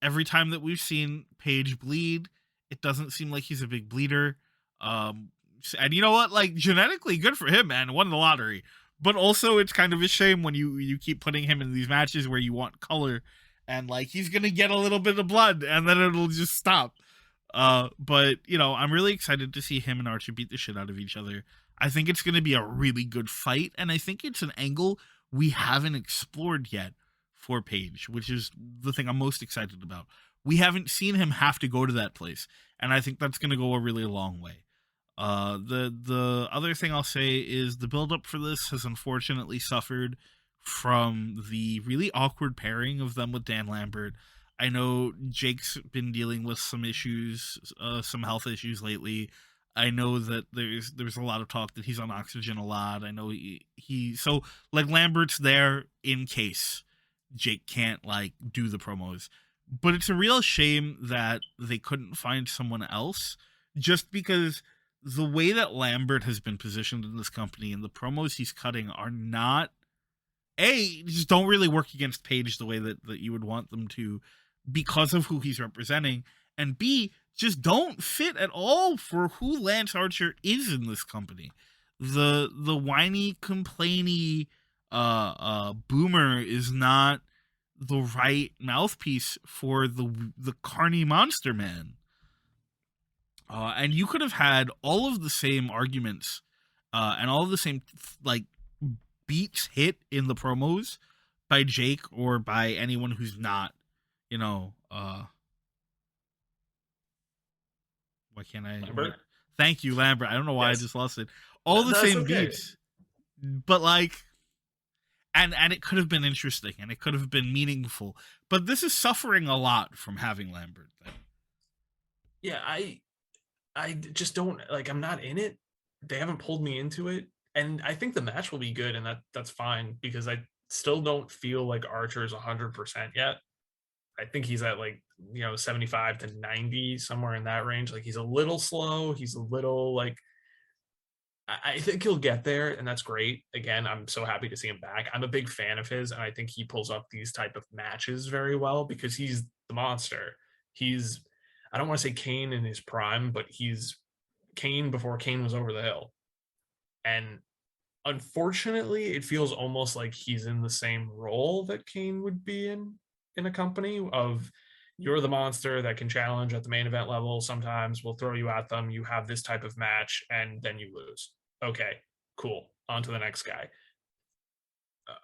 Every time that we've seen Paige bleed, it doesn't seem like he's a big bleeder. And you know what? Genetically, good for him, man. Won the lottery. But also, it's kind of a shame when you keep putting him in these matches where you want color, and he's gonna get a little bit of blood, and then it'll just stop. But I'm really excited to see him and Archer beat the shit out of each other. I think it's gonna be a really good fight, and I think it's an angle we haven't explored yet for Paige, which is the thing I'm most excited about. We haven't seen him have to go to that place, and I think that's gonna go a really long way. The other thing I'll say is the build-up for this has unfortunately suffered from the really awkward pairing of them with Dan Lambert. I know Jake's been dealing with some issues, some health issues lately. I know that there's a lot of talk that he's on oxygen a lot. I know so Lambert's there in case Jake can't do the promos. But it's a real shame that they couldn't find someone else, just because the way that Lambert has been positioned in this company and the promos he's cutting are not, just don't really work against Paige the way that you would want them to. because of who he's representing, and B, just don't fit at all for who Lance Archer is in this company. The whiny, complainy boomer is not the right mouthpiece for the carny monster man. And you could have had all of the same arguments and all of the same like beats hit in the promos by Jake or by anyone who's not, why can't I? Lambert? Thank you, Lambert. I don't know why I Yes. just lost it. All the That's same okay. beats, but like, and it could have been interesting and it could have been meaningful. But this is suffering a lot from having Lambert there. Yeah, I just don't like. I'm not in it. They haven't pulled me into it, and I think the match will be good, and that's fine because I still don't feel like Archer is 100% yet. I think he's at like 75 to 90, somewhere in that range. Like he's a little slow. He's a little like I think he'll get there, and that's great. Again, I'm so happy to see him back. I'm a big fan of his, and I think he pulls up these type of matches very well because he's the monster. He's I don't want to say Kane in his prime, but he's Kane before Kane was over the hill. And unfortunately, it feels almost like he's in the same role that Kane would be in a company of you're the monster that can challenge at the main event level. Sometimes we'll throw you at them. You have this type of match, and then you lose. Okay, cool. On to the next guy.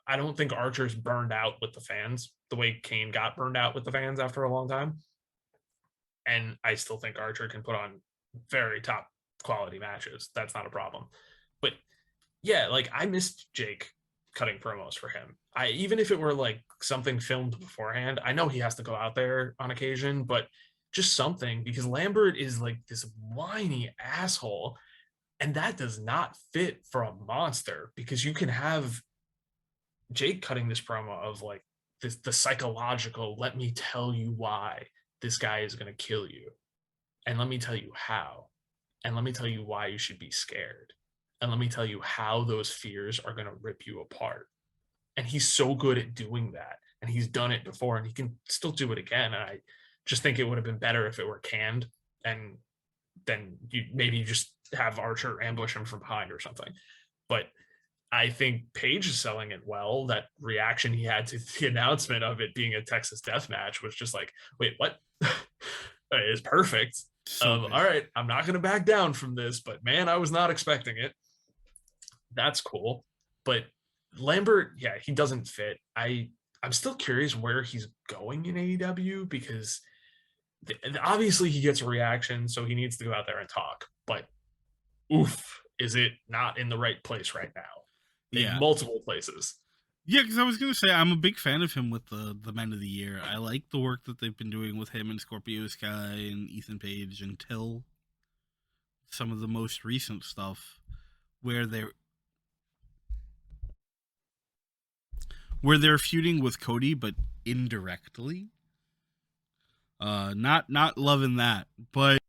I don't think Archer's burned out with the fans the way Kane got burned out with the fans after a long time. And I still think Archer can put on very top quality matches. That's not a problem. But yeah, like I missed Jake cutting promos for him. Even if it were like something filmed beforehand, I know he has to go out there on occasion, but just something because Lambert is like this whiny asshole, and that does not fit for a monster because you can have Jake cutting this promo of like the psychological, let me tell you why this guy is going to kill you, and let me tell you how, and let me tell you why you should be scared, and let me tell you how those fears are going to rip you apart. And he's so good at doing that, and he's done it before, and he can still do it again. And I just think it would have been better if it were canned, and then you maybe just have Archer ambush him from behind or something. But I think Paige is selling it well. That reaction he had to the announcement of it being a Texas death match was just like, wait, what? It's perfect. So All right, I'm not going to back down from this, but man, I was not expecting it. That's cool. But Lambert, yeah, he doesn't fit. I'm still curious where he's going in AEW because obviously he gets a reaction, so he needs to go out there and talk. But oof, is it not in the right place right now? In multiple places. Yeah, because I was going to say, I'm a big fan of him with the Men of the Year. I like the work that they've been doing with him and Scorpio Sky and Ethan Page until some of the most recent stuff where they're feuding with Cody, but indirectly. Not loving that, but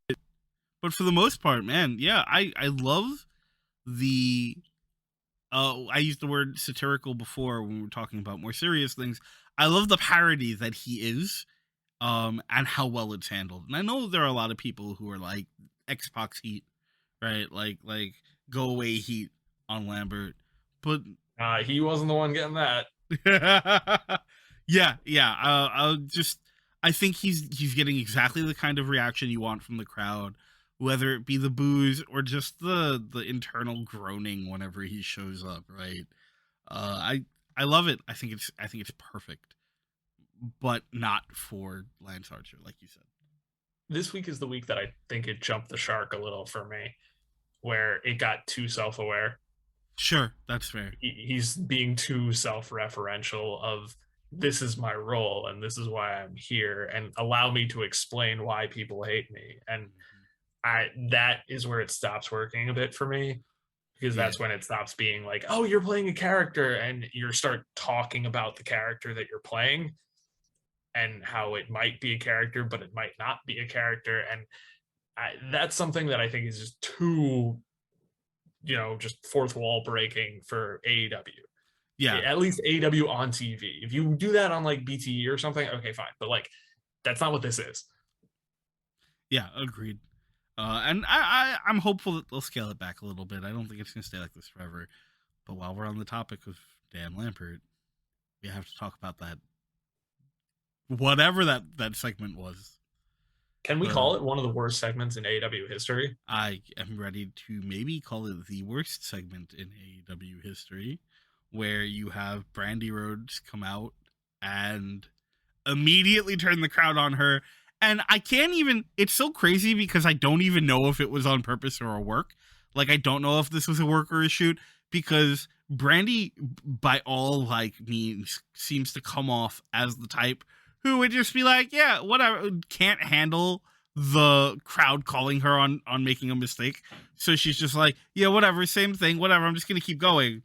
for the most part, man, yeah, I love the. I used the word satirical before when we were talking about more serious things. I love the parody that he is, and how well it's handled. And I know there are a lot of people who are like Xbox heat, right? Like go away heat on Lambert, but he wasn't the one getting that. yeah. I think he's getting exactly the kind of reaction you want from the crowd, whether it be the boos or just the internal groaning whenever he shows up, right? I love it. I think it's perfect, but not for Lance Archer, like you said. This week is the week that I think it jumped the shark a little for me, where it got too self-aware. Sure, that's fair. He's being too self-referential of this is my role and this is why I'm here and allow me to explain why people hate me. And that is where it stops working a bit for me because that's when it stops being like, oh, you're playing a character and you start talking about the character that you're playing and how it might be a character, but it might not be a character. And that's something that I think is just too, just fourth wall breaking for AEW. Yeah. At least AEW on TV. If you do that on like BTE or something, okay, fine. But like That's not what this is. Yeah, agreed. And I'm hopeful that they'll scale it back a little bit. I don't think it's going to stay like this forever. But while we're on the topic of Dan Lampert, we have to talk about that. Whatever that segment was. Can we call it one of the worst segments in AEW history? I am ready to maybe call it the worst segment in AEW history, where you have Brandy Rhodes come out and immediately turn the crowd on her. And I can't even, it's so crazy because I don't even know if it was on purpose or a work. Like, I don't know if this was a work or a shoot, because Brandy, by all like means, seems to come off as the type who would just be like, yeah, whatever, can't handle the crowd calling her on making a mistake. So she's just like, yeah, whatever, same thing, whatever, I'm just going to keep going.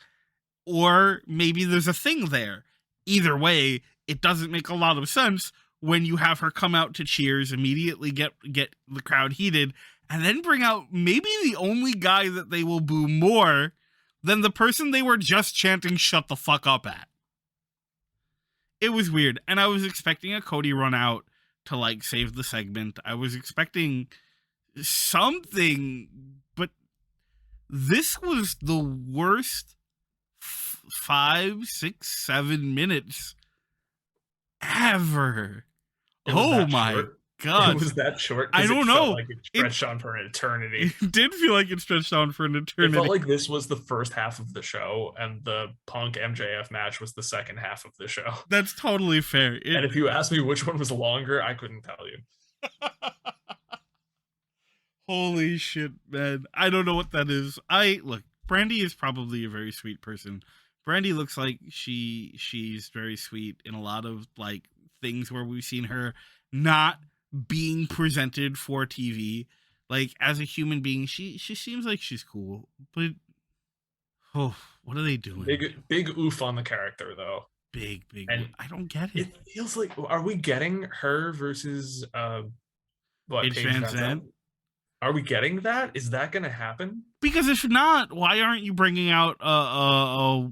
Or maybe there's a thing there. Either way, it doesn't make a lot of sense when you have her come out to cheers, immediately get the crowd heated, and then bring out maybe the only guy that they will boo more than the person they were just chanting shut the fuck up at. It was weird. And I was expecting a Cody run out to like save the segment. I was expecting something, but this was the worst 5, 6, 7 minutes ever. Oh my short. God. It was that short? I don't know. Like it stretched on for an eternity. It did feel like it stretched on for an eternity. It felt like this was the first half of the show, and the Punk MJF match was the second half of the show. That's totally fair. And if you asked me which one was longer, I couldn't tell you. Holy shit, man. I don't know what that is. Look, Brandy is probably a very sweet person. Brandy looks like she's very sweet in a lot of like things where we've seen her not being presented for TV. Like, as a human being, she seems like she's cool, but what are they doing? Big oof on the character though. Big and I don't get it. It feels like, are we getting her versus Paige Van Zandt? Are we getting that? Is that going to happen? Because if not, why aren't you bringing out a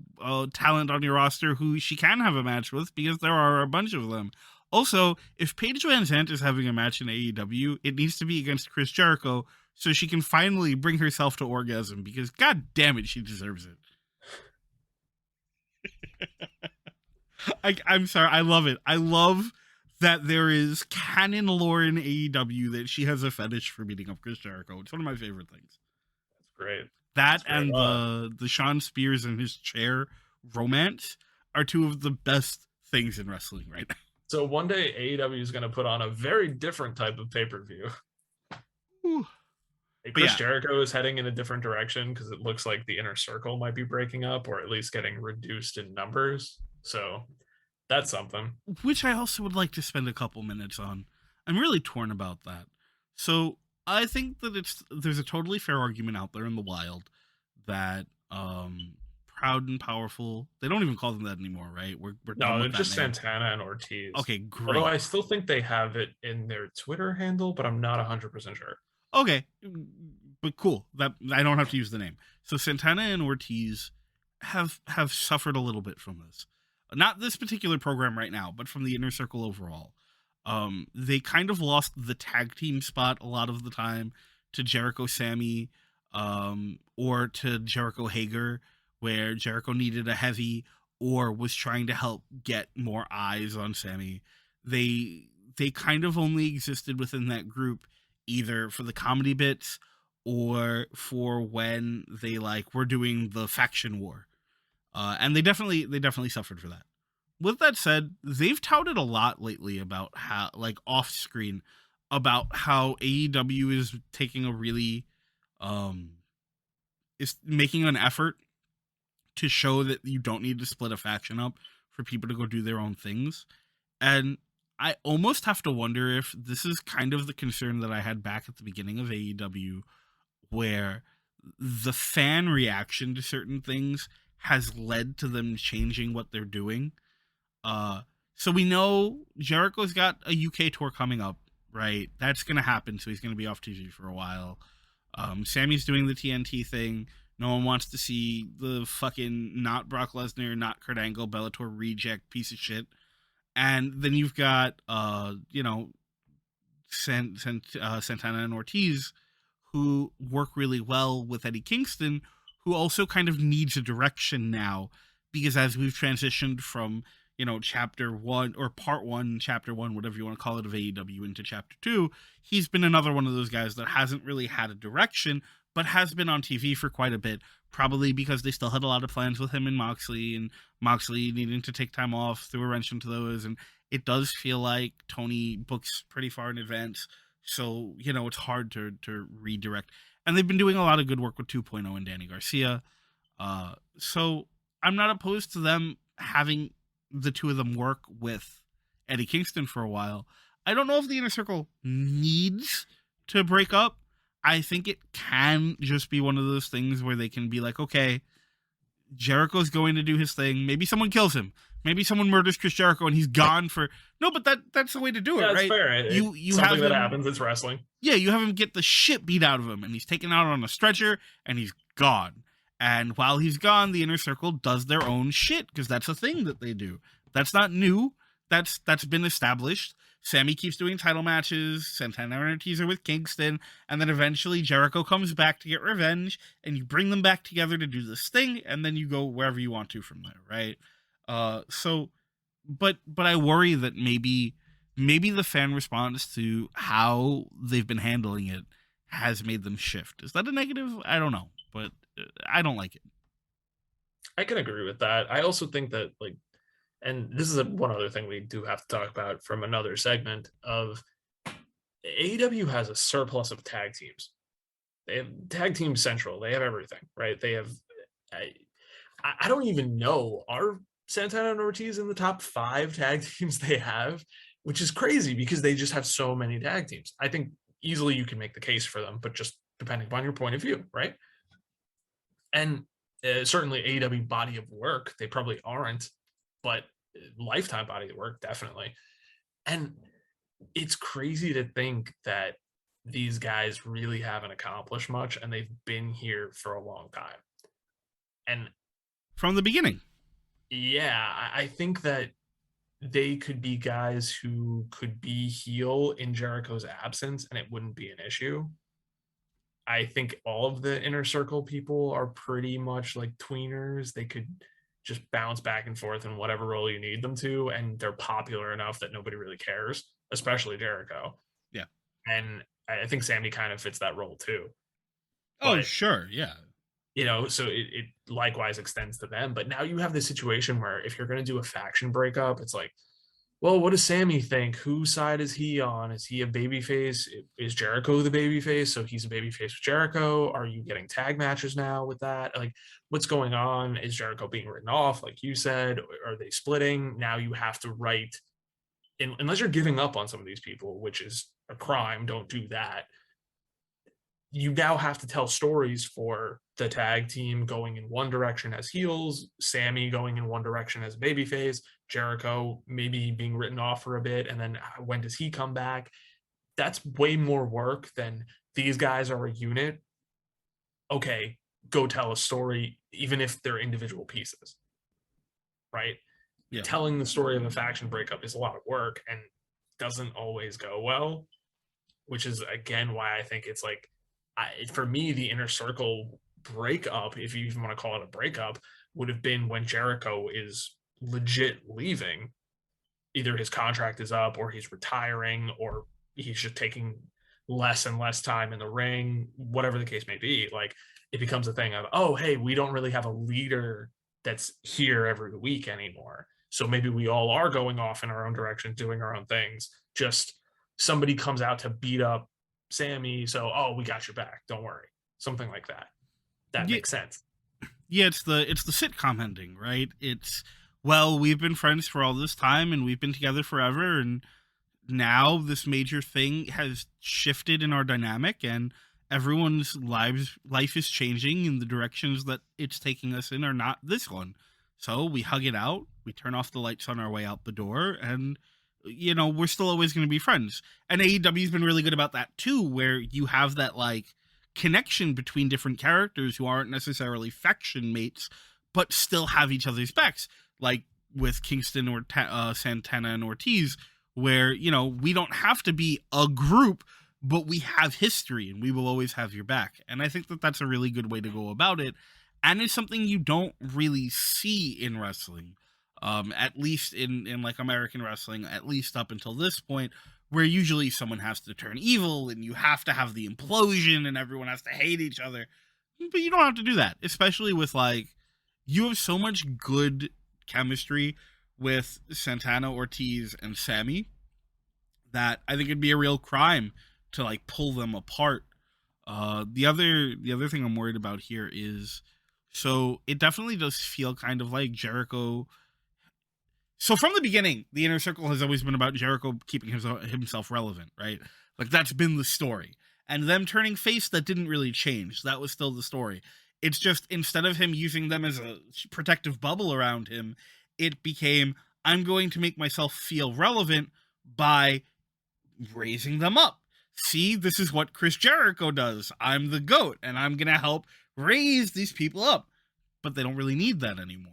talent on your roster who she can have a match with? Because there are a bunch of them. Also, if Paige Van Zandt is having a match in AEW, it needs to be against Chris Jericho so she can finally bring herself to orgasm, because god damn it, she deserves it. I'm sorry, I love it. I love that there is canon lore in AEW that she has a fetish for beating up Chris Jericho. It's one of my favorite things. That's great. That and the Sean Spears and his chair romance are two of the best things in wrestling right now. So one day AEW is going to put on a very different type of pay-per-view. Chris Jericho is heading in a different direction because it looks like the Inner Circle might be breaking up, or at least getting reduced in numbers. So that's something. Which I also would like to spend a couple minutes on. I'm really torn about that. So I think that there's a totally fair argument out there in the wild that Proud and Powerful, they don't even call them that anymore, right? We're no, they're just Santana and Ortiz. Okay, great. Although I still think they have it in their Twitter handle, but I'm not 100% sure. Okay, but cool. That I don't have to use the name. So Santana and Ortiz have suffered a little bit from this. Not this particular program right now, but from the Inner Circle overall. They kind of lost the tag team spot a lot of the time to Jericho Sammy, or to Jericho Hager, where Jericho needed a heavy or was trying to help get more eyes on Sammy. They kind of only existed within that group either for the comedy bits or for when they were doing the faction war. And they definitely suffered for that. With that said, they've touted a lot lately about how, off screen, about how AEW is taking a really, is making an effort to show that you don't need to split a faction up for people to go do their own things. And I almost have to wonder if this is kind of the concern that I had back at the beginning of AEW, where the fan reaction to certain things has led to them changing what they're doing. So we know Jericho's got a UK tour coming up, right? That's going to happen, so he's going to be off TV for a while. Sammy's doing the TNT thing. No one wants to see the fucking not Brock Lesnar, not Kurt Angle, Bellator reject piece of shit. And then you've got, Santana and Ortiz, who work really well with Eddie Kingston, who also kind of needs a direction now, because as we've transitioned from, chapter one or part one, chapter one, whatever you want to call it, of AEW into chapter two, he's been another one of those guys that hasn't really had a direction, but has been on TV for quite a bit, probably because they still had a lot of plans with him and Moxley needing to take time off, threw a wrench into those, and it does feel like Tony books pretty far in advance, so, it's hard to redirect. And they've been doing a lot of good work with 2.0 and Danny Garcia. So I'm not opposed to them having the two of them work with Eddie Kingston for a while. I don't know if the Inner Circle needs to break up. I think it can just be one of those things where they can be like, okay, Jericho's going to do his thing. Maybe someone kills him. Maybe someone murders Chris Jericho and he's gone for... No, but that's the way to do it, yeah, right? That's fair. You something have that him, happens. It's wrestling. Yeah, you have him get the shit beat out of him, and he's taken out on a stretcher, and he's gone. And while he's gone, the Inner Circle does their own shit, because that's a thing that they do. That's not new. That's been established. Sammy keeps doing title matches, Santana and Ortiz are with Kingston, and then eventually Jericho comes back to get revenge, and you bring them back together to do this thing, and then you go wherever you want to from there, right? But I worry that maybe the fan response to how they've been handling it has made them shift. Is that a negative? I don't know, but I don't like it. I can agree with that. I also think that, like, and this is one other thing we do have to talk about from another segment of AEW has a surplus of tag teams. They have tag team central. They have everything, right? They have, I don't even know, are Santana and Ortiz in the top 5 tag teams they have, which is crazy because they just have so many tag teams. I think easily you can make the case for them, but just depending upon your point of view, right? And certainly AEW body of work, they probably aren't, but lifetime body of work, definitely. And it's crazy to think that these guys really haven't accomplished much, and they've been here for a long time. And from the beginning. Yeah, I think that they could be guys who could be heel in Jericho's absence, and it wouldn't be an issue. I think all of the Inner Circle people are pretty much like tweeners. They could just bounce back and forth in whatever role you need them to, and they're popular enough that nobody really cares, especially Jericho. Yeah. And I think Sammy kind of fits that role too. Oh, but, sure, yeah. So it likewise extends to them. But now you have this situation where if you're going to do a faction breakup, it's like, well, what does Sammy think? Whose side is he on? Is he a babyface? Is Jericho the babyface? So he's a babyface with Jericho. Are you getting tag matches now with that? Like, what's going on? Is Jericho being written off, like you said? Are they splitting? Now you have to write, unless you're giving up on some of these people, which is a crime, don't do that. You now have to tell stories for the tag team going in one direction as heels, Sammy going in one direction as babyface, Jericho maybe being written off for a bit, and then when does he come back? That's way more work than these guys are a unit. Okay, go tell a story, even if they're individual pieces, right? Yeah. Telling the story of a faction breakup is a lot of work and doesn't always go well, which is, again, why I think it's like, for me, the Inner Circle breakup, if you even want to call it a breakup, would have been when Jericho is legit leaving. Either his contract is up, or he's retiring, or he's just taking less and less time in the ring, whatever the case may be. Like, it becomes a thing of, oh, hey, we don't really have a leader that's here every week anymore. So maybe we all are going off in our own direction, doing our own things. Just somebody comes out to beat up Sammy, so we got your back, don't worry, something like that. That makes sense. Yeah, it's the sitcom ending, right? It's, well, we've been friends for all this time and we've been together forever, and now this major thing has shifted in our dynamic, and everyone's life is changing, and the directions that it's taking us in are not this one. So we hug it out, we turn off the lights on our way out the door, and we're still always going to be friends. And AEW's been really good about that too, where you have that like connection between different characters who aren't necessarily faction mates, but still have each other's backs. Like with Kingston or Santana and Ortiz, where, you know, we don't have to be a group, but we have history and we will always have your back. And I think that that's a really good way to go about it. And it's something you don't really see in wrestling, at least in like American wrestling, at least up until this point, where usually someone has to turn evil and you have to have the implosion and everyone has to hate each other. But you don't have to do that, especially with like, you have so much good chemistry with Santana, Ortiz, and Sammy that I think it'd be a real crime to like pull them apart. The other thing I'm worried about here is, so it definitely does feel kind of like Jericho. So from the beginning, the Inner Circle has always been about Jericho keeping himself relevant, right? Like that's been the story. And them turning face, that didn't really change. That was still the story. It's just, instead of him using them as a protective bubble around him, it became, I'm going to make myself feel relevant by raising them up. See, this is what Chris Jericho does. I'm the GOAT, and I'm going to help raise these people up. But they don't really need that anymore.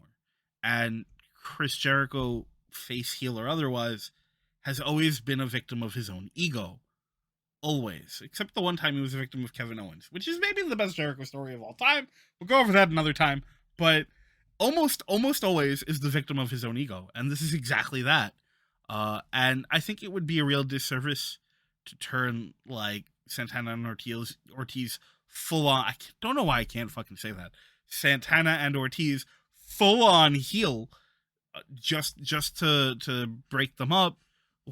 And Chris Jericho, face, heel, or otherwise, has always been a victim of his own ego. Always. Except the one time he was a victim of Kevin Owens, which is maybe the best Jericho story of all time. We'll go over that another time. But almost always is the victim of his own ego. And this is exactly that. And I think it would be a real disservice to turn like Santana and Ortiz full on. I don't know why I can't fucking say that. Santana and Ortiz full on heel, just to break them up,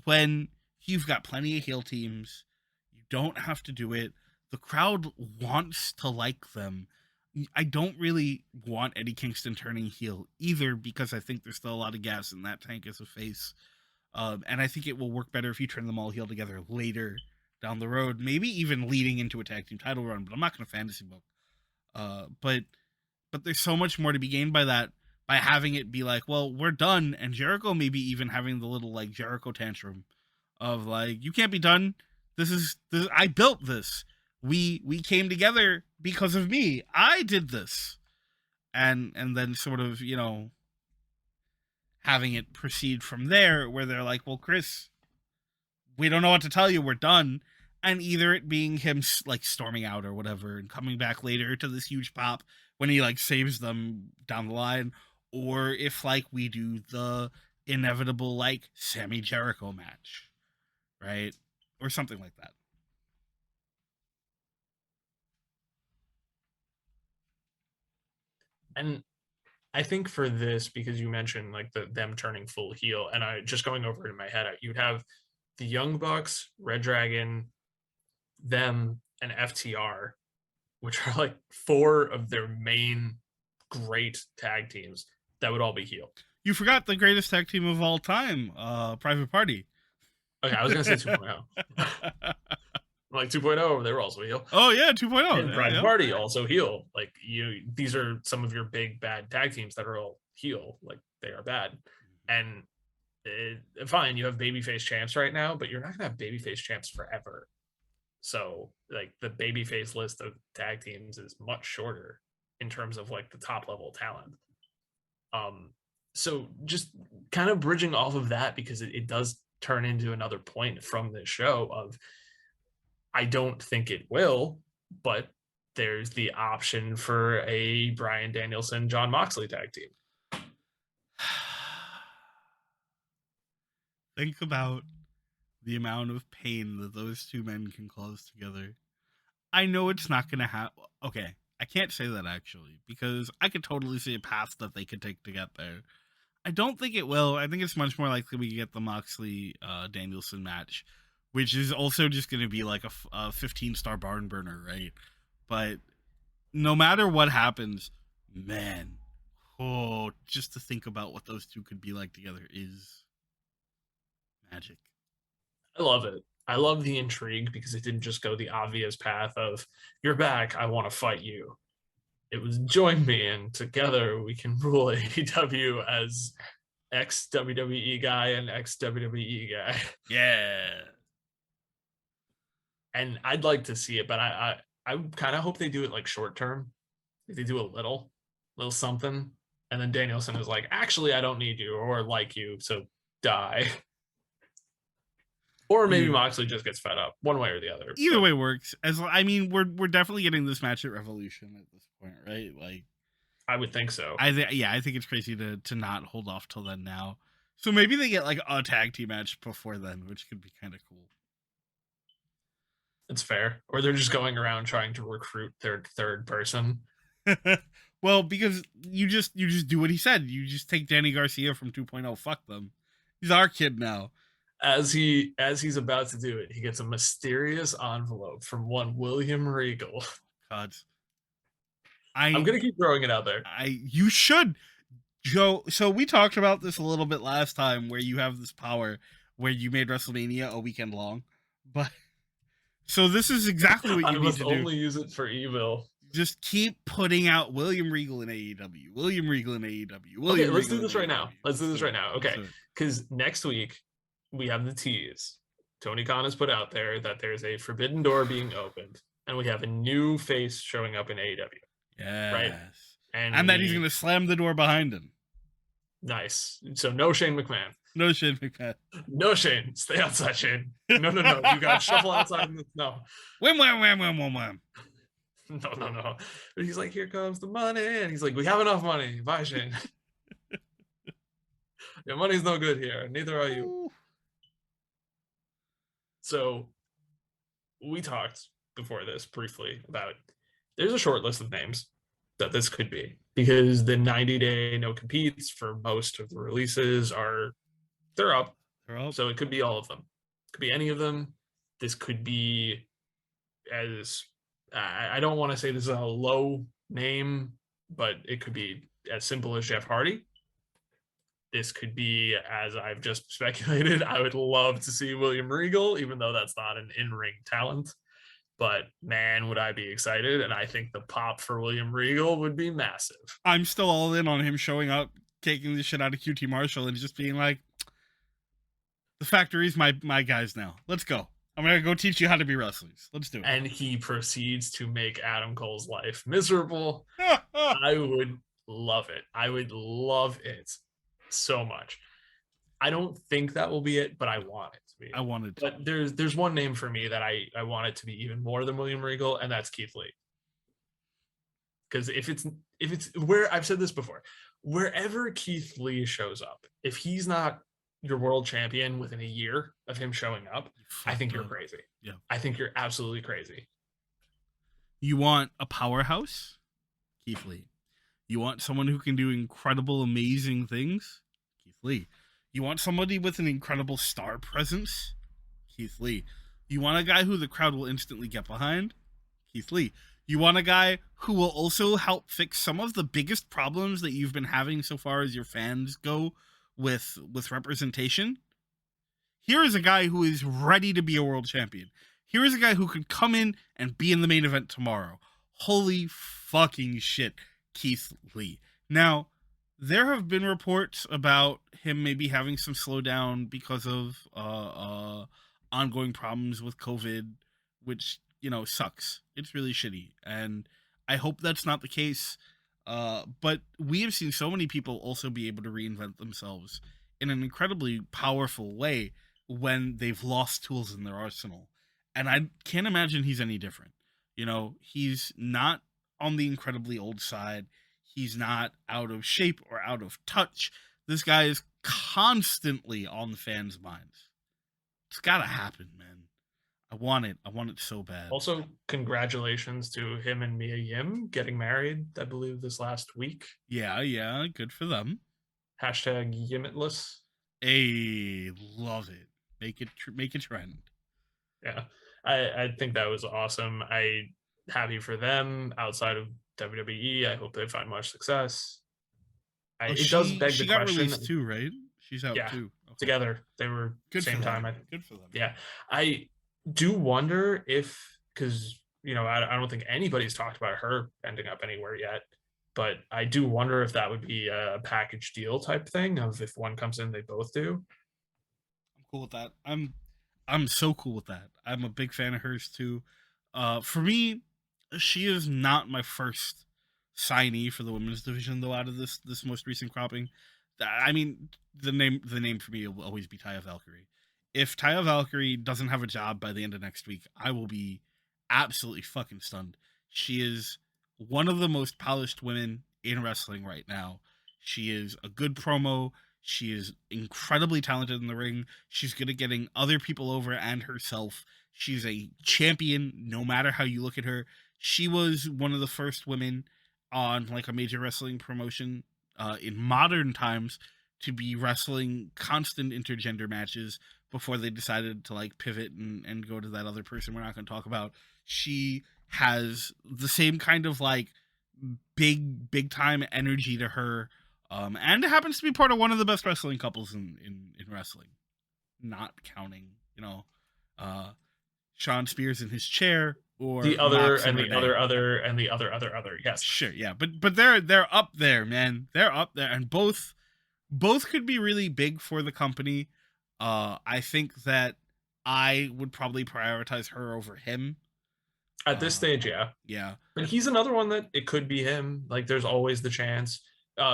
when you've got plenty of heel teams. You don't have to do it. The crowd wants to like them. I don't really want Eddie Kingston turning heel either, because I think there's still a lot of gas in that tank as a face. And I think it will work better if you turn them all heel together later down the road, maybe even leading into a tag team title run, but I'm not going to fantasy book. But there's so much more to be gained by that, by having it be like, well, we're done, and Jericho maybe even having the little like Jericho tantrum of like, you can't be done. This is I built this. We came together because of me. I did this. And then sort of, you know, having it proceed from there, where they're like, well, Chris, we don't know what to tell you. We're done. And either it being him like storming out or whatever and coming back later to this huge pop when he like saves them down the line, or if like we do the inevitable like Sammy Jericho match, right? Or something like that. And I think for this, because you mentioned like them turning full heel, and I just going over it in my head, you'd have the Young Bucks, Red Dragon, them, and FTR, which are like four of their main great tag teams that would all be heel. You forgot the greatest tag team of all time, Private Party. Okay, I was gonna say 2.0. Like 2.0, they were also heel. Oh yeah, 2.0. And Private Party also heel. Like these are some of your big bad tag teams that are all heel. Like they are bad. And fine, you have babyface champs right now, but you're not gonna have babyface champs forever. So like the babyface list of tag teams is much shorter in terms of like the top level talent. So just kind of bridging off of that, because it does turn into another point from this show of, I don't think it will, but there's the option for a Bryan Danielson, John Moxley tag team. Think about the amount of pain that those two men can cause together. I know it's not going to happen. Okay, I can't say that actually, because I could totally see a path that they could take to get there. I don't think it will. I think it's much more likely we get the Moxley Danielson match, which is also just going to be like a 15-star barn burner, right? But no matter what happens, man, just to think about what those two could be like together is magic. I love it. I love the intrigue, because it didn't just go the obvious path of, you're back, I want to fight you. It was, join me and together we can rule AEW as ex-WWE guy and ex-WWE guy. Yeah. And I'd like to see it, but I kind of hope they do it like short term. If they do a little something, And then Danielson is like, actually, I don't need you or like you, so die. Or maybe Moxley just gets fed up, one way or the other. Either way works. We're definitely getting this match at Revolution at this point, right? Like, I would think so. I think it's crazy to not hold off till then now. So maybe they get like a tag team match before then, which could be kind of cool. It's fair. Or they're just going around trying to recruit their third person. Well, because you just do what he said. You just take Danny Garcia from 2.0. Fuck them. He's our kid now. As he's about to do it, he gets a mysterious envelope from one William Regal. God. I'm gonna keep throwing it out there. You should, Joe. So we talked about this a little bit last time, where you have this power where you made WrestleMania a weekend long, but so this is exactly what you need to do. I must only use it for evil. Just keep putting out William Regal in AEW. William Regal in AEW. Okay, let's do this right now. Let's do this right now. Okay, because next week we have the tease. Tony Khan has put out there that there's a forbidden door being opened, and we have a new face showing up in AEW. Yes. Right? And that he's going to slam the door behind him. Nice. So no Shane McMahon. No Shane McMahon. No Shane. Stay outside, Shane. No. You got to shuffle outside in the snow. Wham, wham, wham, wham, wham, wham. No. But he's like, here comes the money. And he's like, we have enough money. Bye, Shane. Your money's no good here. Neither are you. So we talked before this briefly about there's a short list of names that this could be, because the 90-day no competes for most of the releases they're up. So it could be all of them. It could be any of them. This could be, as I don't want to say this is a low name, but it could be as simple as Jeff Hardy. This could be, as I've just speculated, I would love to see William Regal, even though that's not an in-ring talent. But man, would I be excited. And I think the pop for William Regal would be massive. I'm still all in on him showing up, taking the shit out of QT Marshall and just being like, the factory's my guys now. Let's go. I'm going to go teach you how to be wrestlers. Let's do it. And he proceeds to make Adam Cole's life miserable. I would love it. I would love it so much. I don't think that will be it, but I want it to be. I want it to. But there's one name for me that I want it to be even more than William Regal, and that's Keith Lee. Because if it's where I've said this before, wherever Keith Lee shows up, if he's not your world champion within a year of him showing up, I think you're crazy. Yeah. I think you're absolutely crazy. You want a powerhouse? Keith Lee. You want someone who can do incredible, amazing things? Keith Lee. You want somebody with an incredible star presence? Keith Lee. You want a guy who the crowd will instantly get behind? Keith Lee. You want a guy who will also help fix some of the biggest problems that you've been having so far as your fans go with representation? Here is a guy who is ready to be a world champion. Here is a guy who could come in and be in the main event tomorrow. Holy fucking shit, Keith Lee. Now, there have been reports about him maybe having some slowdown because of ongoing problems with COVID, which, sucks. It's really shitty. And I hope that's not the case. But we have seen so many people also be able to reinvent themselves in an incredibly powerful way when they've lost tools in their arsenal. And I can't imagine he's any different. He's not on the incredibly old side. He's not out of shape or out of touch. This guy is constantly on the fans' minds. It's got to happen, man. I want it. I want it so bad. Also, congratulations to him and Mia Yim getting married, I believe, this last week. Yeah. Good for them. Hashtag Yimitless. Hey, love it. Make it trend. Yeah. I think that was awesome. I'm happy for them outside of WWE. I hope they find much success. It does beg the question. She got released too, right? She's out too. Okay. Together. They were good same time. Good for them. Yeah. I do wonder if, because, I don't think anybody's talked about her ending up anywhere yet, but I do wonder if that would be a package deal type thing of if one comes in, they both do. I'm cool with that. I'm so cool with that. I'm a big fan of hers too. For me, she is not my first signee for the women's division though out of this most recent cropping. I mean, the name for me will always be Taya Valkyrie. If Taya Valkyrie doesn't have a job by the end of next week, I will be absolutely fucking stunned. She is one of the most polished women in wrestling right now. She is a good promo. She is incredibly talented in the ring. She's good at getting other people over and herself. She's a champion no matter how you look at her. She was one of the first women on like a major wrestling promotion in modern times to be wrestling constant intergender matches before they decided to like pivot and go to that other person we're not going to talk about. She has the same kind of like big time energy to her, and it happens to be part of one of the best wrestling couples in wrestling, not counting uh Sean Spears in his chair or The other Mox and the Renee. other. Yes, Sure, yeah, but they're up there, man. They're up there, and both could be really big for the company. I think that I would probably prioritize her over him at this stage, yeah. Yeah, But he's another one that it could be him. Like there's always the chance.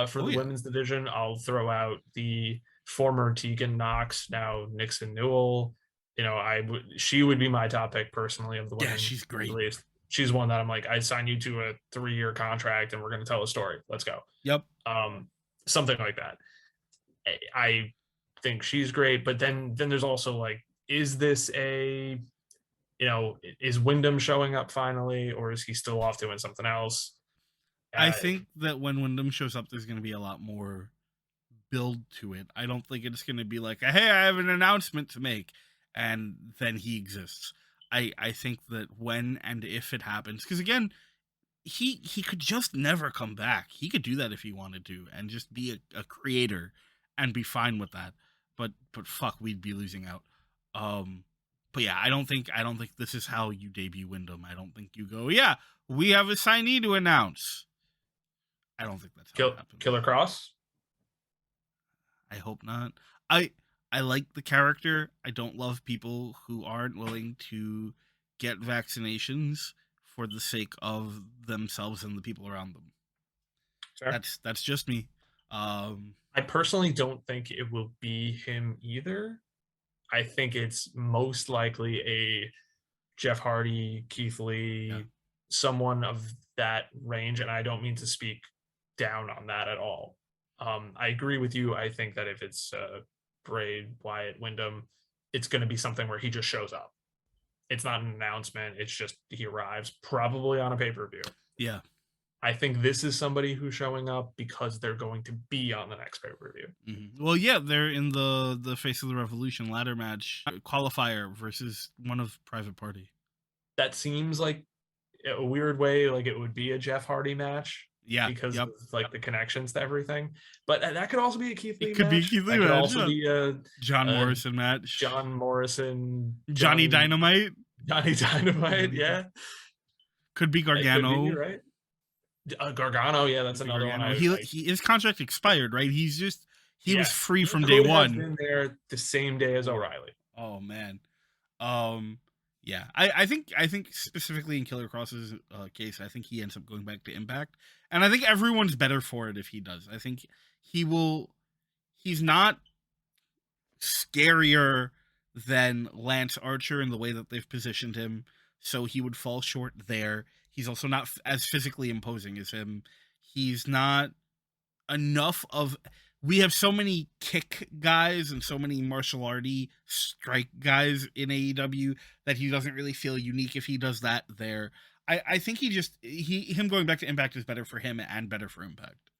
For the yeah. women's division, I'll throw out the former Tegan Knox, now Nixon Newell. She would be my top pick personally of the women. Yeah, she's great. At least she's one that I'm like, I sign you to a 3-year contract and we're going to tell a story. Let's go. Yep. Something like that. I think she's great, but then there's also like, is this a, is Wyndham showing up finally, or is he still off doing something else? I think that when Wyndham shows up, there's going to be a lot more build to it. I don't think it's going to be like, hey, I have an announcement to make, and then he exists. I think that when and if it happens, because again, he could just never come back. He could do that if he wanted to, and just be a creator and be fine with that. But fuck, we'd be losing out. But yeah, I don't think this is how you debut Wyndham. I don't think you go, yeah, we have a signee to announce. I don't think that's how it happens. Killer Cross? I hope not. I like the character. I don't love people who aren't willing to get vaccinations for the sake of themselves and the people around them. Sure. That's just me. I personally don't think it will be him either. I think it's most likely a Jeff Hardy, Keith Lee, someone of that range, and I don't mean to speak down on that at all. I agree with you. I think that if it's Bray Wyatt Wyndham, it's going to be something where he just shows up. It's not an announcement. It's just he arrives probably on a pay-per-view. Yeah. I think this is somebody who's showing up because they're going to be on the next pay-per-view. Mm-hmm. Well, yeah, they're in the Face of the Revolution ladder match qualifier versus one of Private Party. That seems like a weird way, like it would be a Jeff Hardy match. Yeah, because of like the connections to everything. But that could also be a Keith Lee match. It could be Keith Lee match. It could also be a John Morrison match. John Morrison. Johnny Dynamite. Johnny Dynamite, yeah. Could be Gargano. Could be, right? Gargano, yeah, that's another Gargano. one. His contract expired, right? He was free from day one. Have been there the same day as O'Reilly. Oh man. Yeah, I think specifically in Killer Cross's case, I think he ends up going back to Impact, and I think everyone's better for it if he does. I think he will. He's not scarier than Lance Archer in the way that they've positioned him, so he would fall short there. He's also not as physically imposing as him. He's not enough of. We have so many kick guys and so many martial arty strike guys in AEW that he doesn't really feel unique if he does that there. I think him going back to Impact is better for him and better for Impact.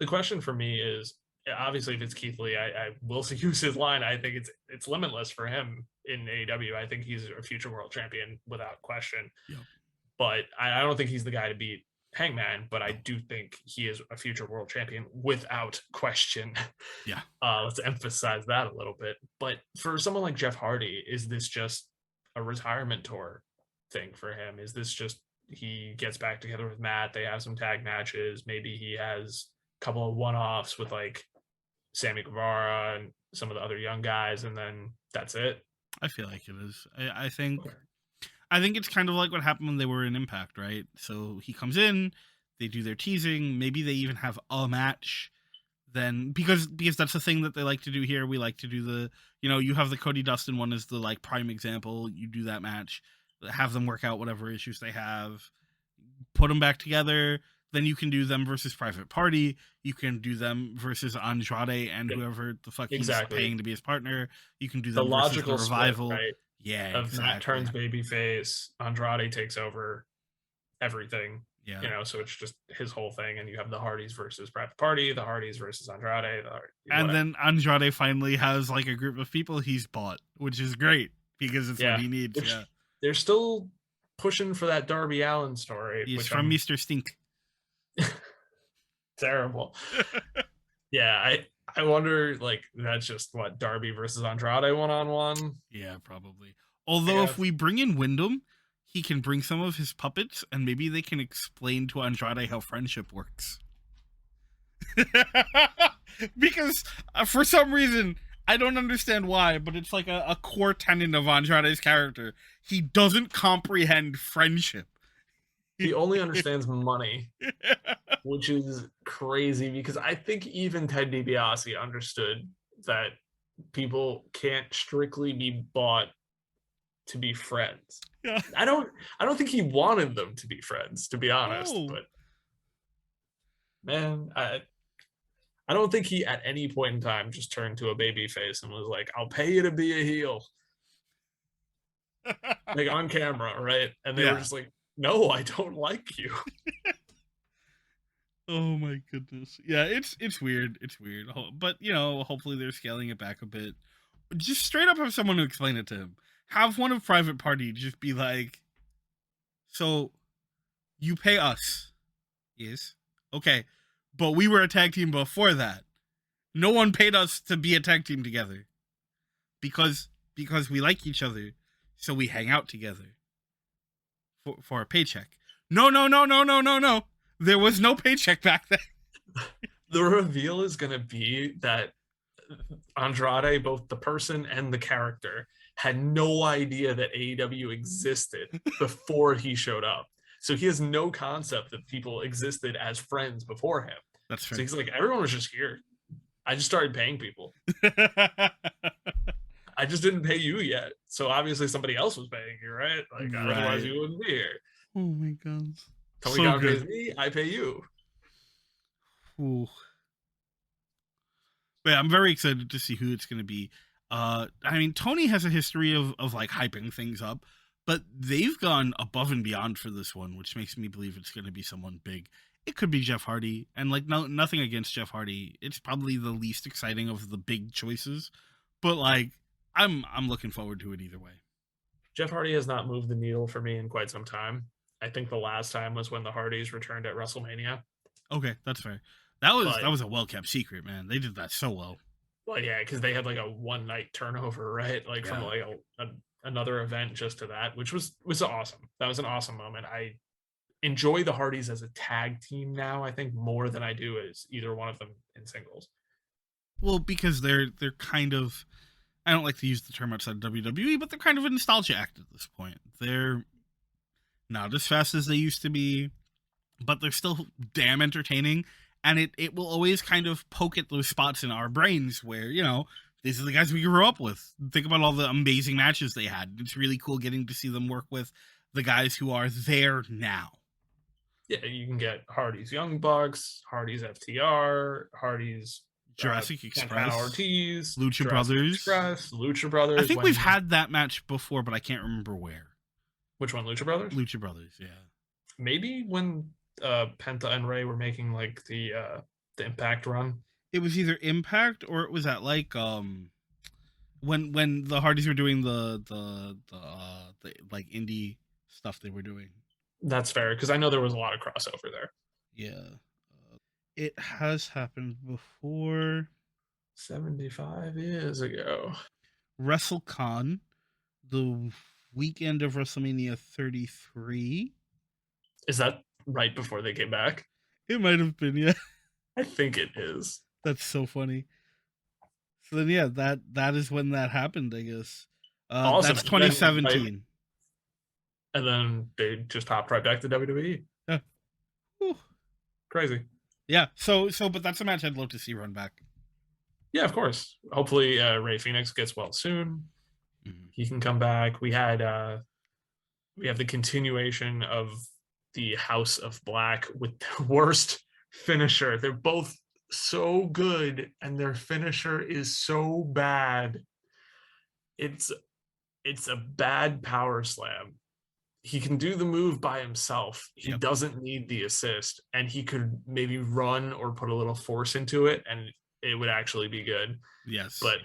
The question for me is, obviously, if it's Keith Lee, I will use his line. I think it's limitless for him in AEW. I think he's a future world champion without question. Yep. But I don't think he's the guy to beat Hangman, but I do think he is a future world champion without question. Yeah. Let's emphasize that a little bit. But for someone like Jeff Hardy, is this just a retirement tour thing for him? Is this just he gets back together with Matt, they have some tag matches, maybe he has a couple of one-offs with like Sammy Guevara and some of the other young guys, and then that's it? I feel like it is. I think it's kind of like what happened when they were in Impact, right? So he comes in, they do their teasing. Maybe they even have a match. Then because that's the thing that they like to do here. We like to do the, you have the Cody Dustin one as the like prime example. You do that match, have them work out whatever issues they have, put them back together. Then you can do them versus Private Party. You can do them versus Andrade and whoever the fuck he's paying to be his partner. You can do them the versus logical the Revival. split, right? Yeah, of exactly. Matt turns babyface, Andrade takes over everything. Yeah. So it's just his whole thing, and you have the Hardys versus Private Party, the Hardys versus Andrade, and then Andrade finally has like a group of people he's bought, which is great because it's what he needs. They're still pushing for that Darby Allin story. He's from Mr. Stink. Terrible. I wonder, like, that's just what Darby versus Andrade one-on-one. Yeah, probably. Although if we bring in Wyndham, he can bring some of his puppets, and maybe they can explain to Andrade how friendship works. Because for some reason, I don't understand why, but it's like a core tenet of Andrade's character. He doesn't comprehend friendship. He only understands money, which is crazy because I think even Ted DiBiase understood that people can't strictly be bought to be friends. Yeah. I don't think he wanted them to be friends, to be honest. No. But man, I don't think he at any point in time just turned to a baby face and was like, "I'll pay you to be a heel," like on camera, right? And they were just like, "No, I don't like you." Oh my goodness. Yeah, it's weird. It's weird. But, hopefully they're scaling it back a bit. Just straight up have someone to explain it to him. Have one of Private Party just be like, so you pay us. Yes. Okay. But we were a tag team before that. No one paid us to be a tag team together. Because we like each other. So we hang out together. For a paycheck. No. There was no paycheck back then. The reveal is going to be that Andrade, both the person and the character, had no idea that AEW existed before he showed up. So he has no concept that people existed as friends before him. That's fair. So he's like, everyone was just here. I just started paying people. I just didn't pay you yet. So obviously somebody else was paying you, right? Like, otherwise you wouldn't be here. Oh my God. Tony Khan pays me, I pay you. Ooh. But I'm very excited to see who it's going to be. Tony has a history of like hyping things up, but they've gone above and beyond for this one, which makes me believe it's going to be someone big. It could be Jeff Hardy, and like nothing against Jeff Hardy. It's probably the least exciting of the big choices, but like I'm looking forward to it either way. Jeff Hardy has not moved the needle for me in quite some time. I think the last time was when the Hardys returned at WrestleMania. Okay, that's fair. That was a well-kept secret, man. They did that so well. Well, yeah, because they had like a one-night turnover, right? Like from like another event just to that, which was awesome. That was an awesome moment. I enjoy the Hardys as a tag team now, I think, more than I do as either one of them in singles. Well, because they're kind of, I don't like to use the term outside WWE, but they're kind of a nostalgia act at this point. They're not as fast as they used to be, but they're still damn entertaining. And it will always kind of poke at those spots in our brains where, these are the guys we grew up with. Think about all the amazing matches they had. It's really cool getting to see them work with the guys who are there now. Yeah, you can get Hardy's Young Bucks, Hardy's FTR, Hardy's Jurassic Express, Ortiz, Lucha Brothers. Lucha Brothers. I think we've had that match before, but I can't remember where. Which one, Lucha Brothers? Lucha Brothers, yeah. Maybe when Penta and Ray were making like the Impact run. It was either Impact or it was at like when the Hardys were doing the like indie stuff they were doing. That's fair, because I know there was a lot of crossover there. Yeah. It has happened before. 75 years ago. WrestleCon, the weekend of WrestleMania 33. Is that right before they came back? It might have been, yeah. I think it is. That's so funny. So then, yeah, that is when that happened, I guess. Awesome. That's 2017. And then they just hopped right back to WWE. Yeah. Whew. Crazy. Yeah. So, but that's a match I'd love to see run back. Yeah, of course. Hopefully, Ray Phoenix gets well soon. Mm-hmm. He can come back. We have the continuation of the House of Black with the worst finisher. They're both so good, and their finisher is so bad. It's a bad power slam. He can do the move by himself. He doesn't need the assist, and he could maybe run or put a little force into it, and it would actually be good. Yes. But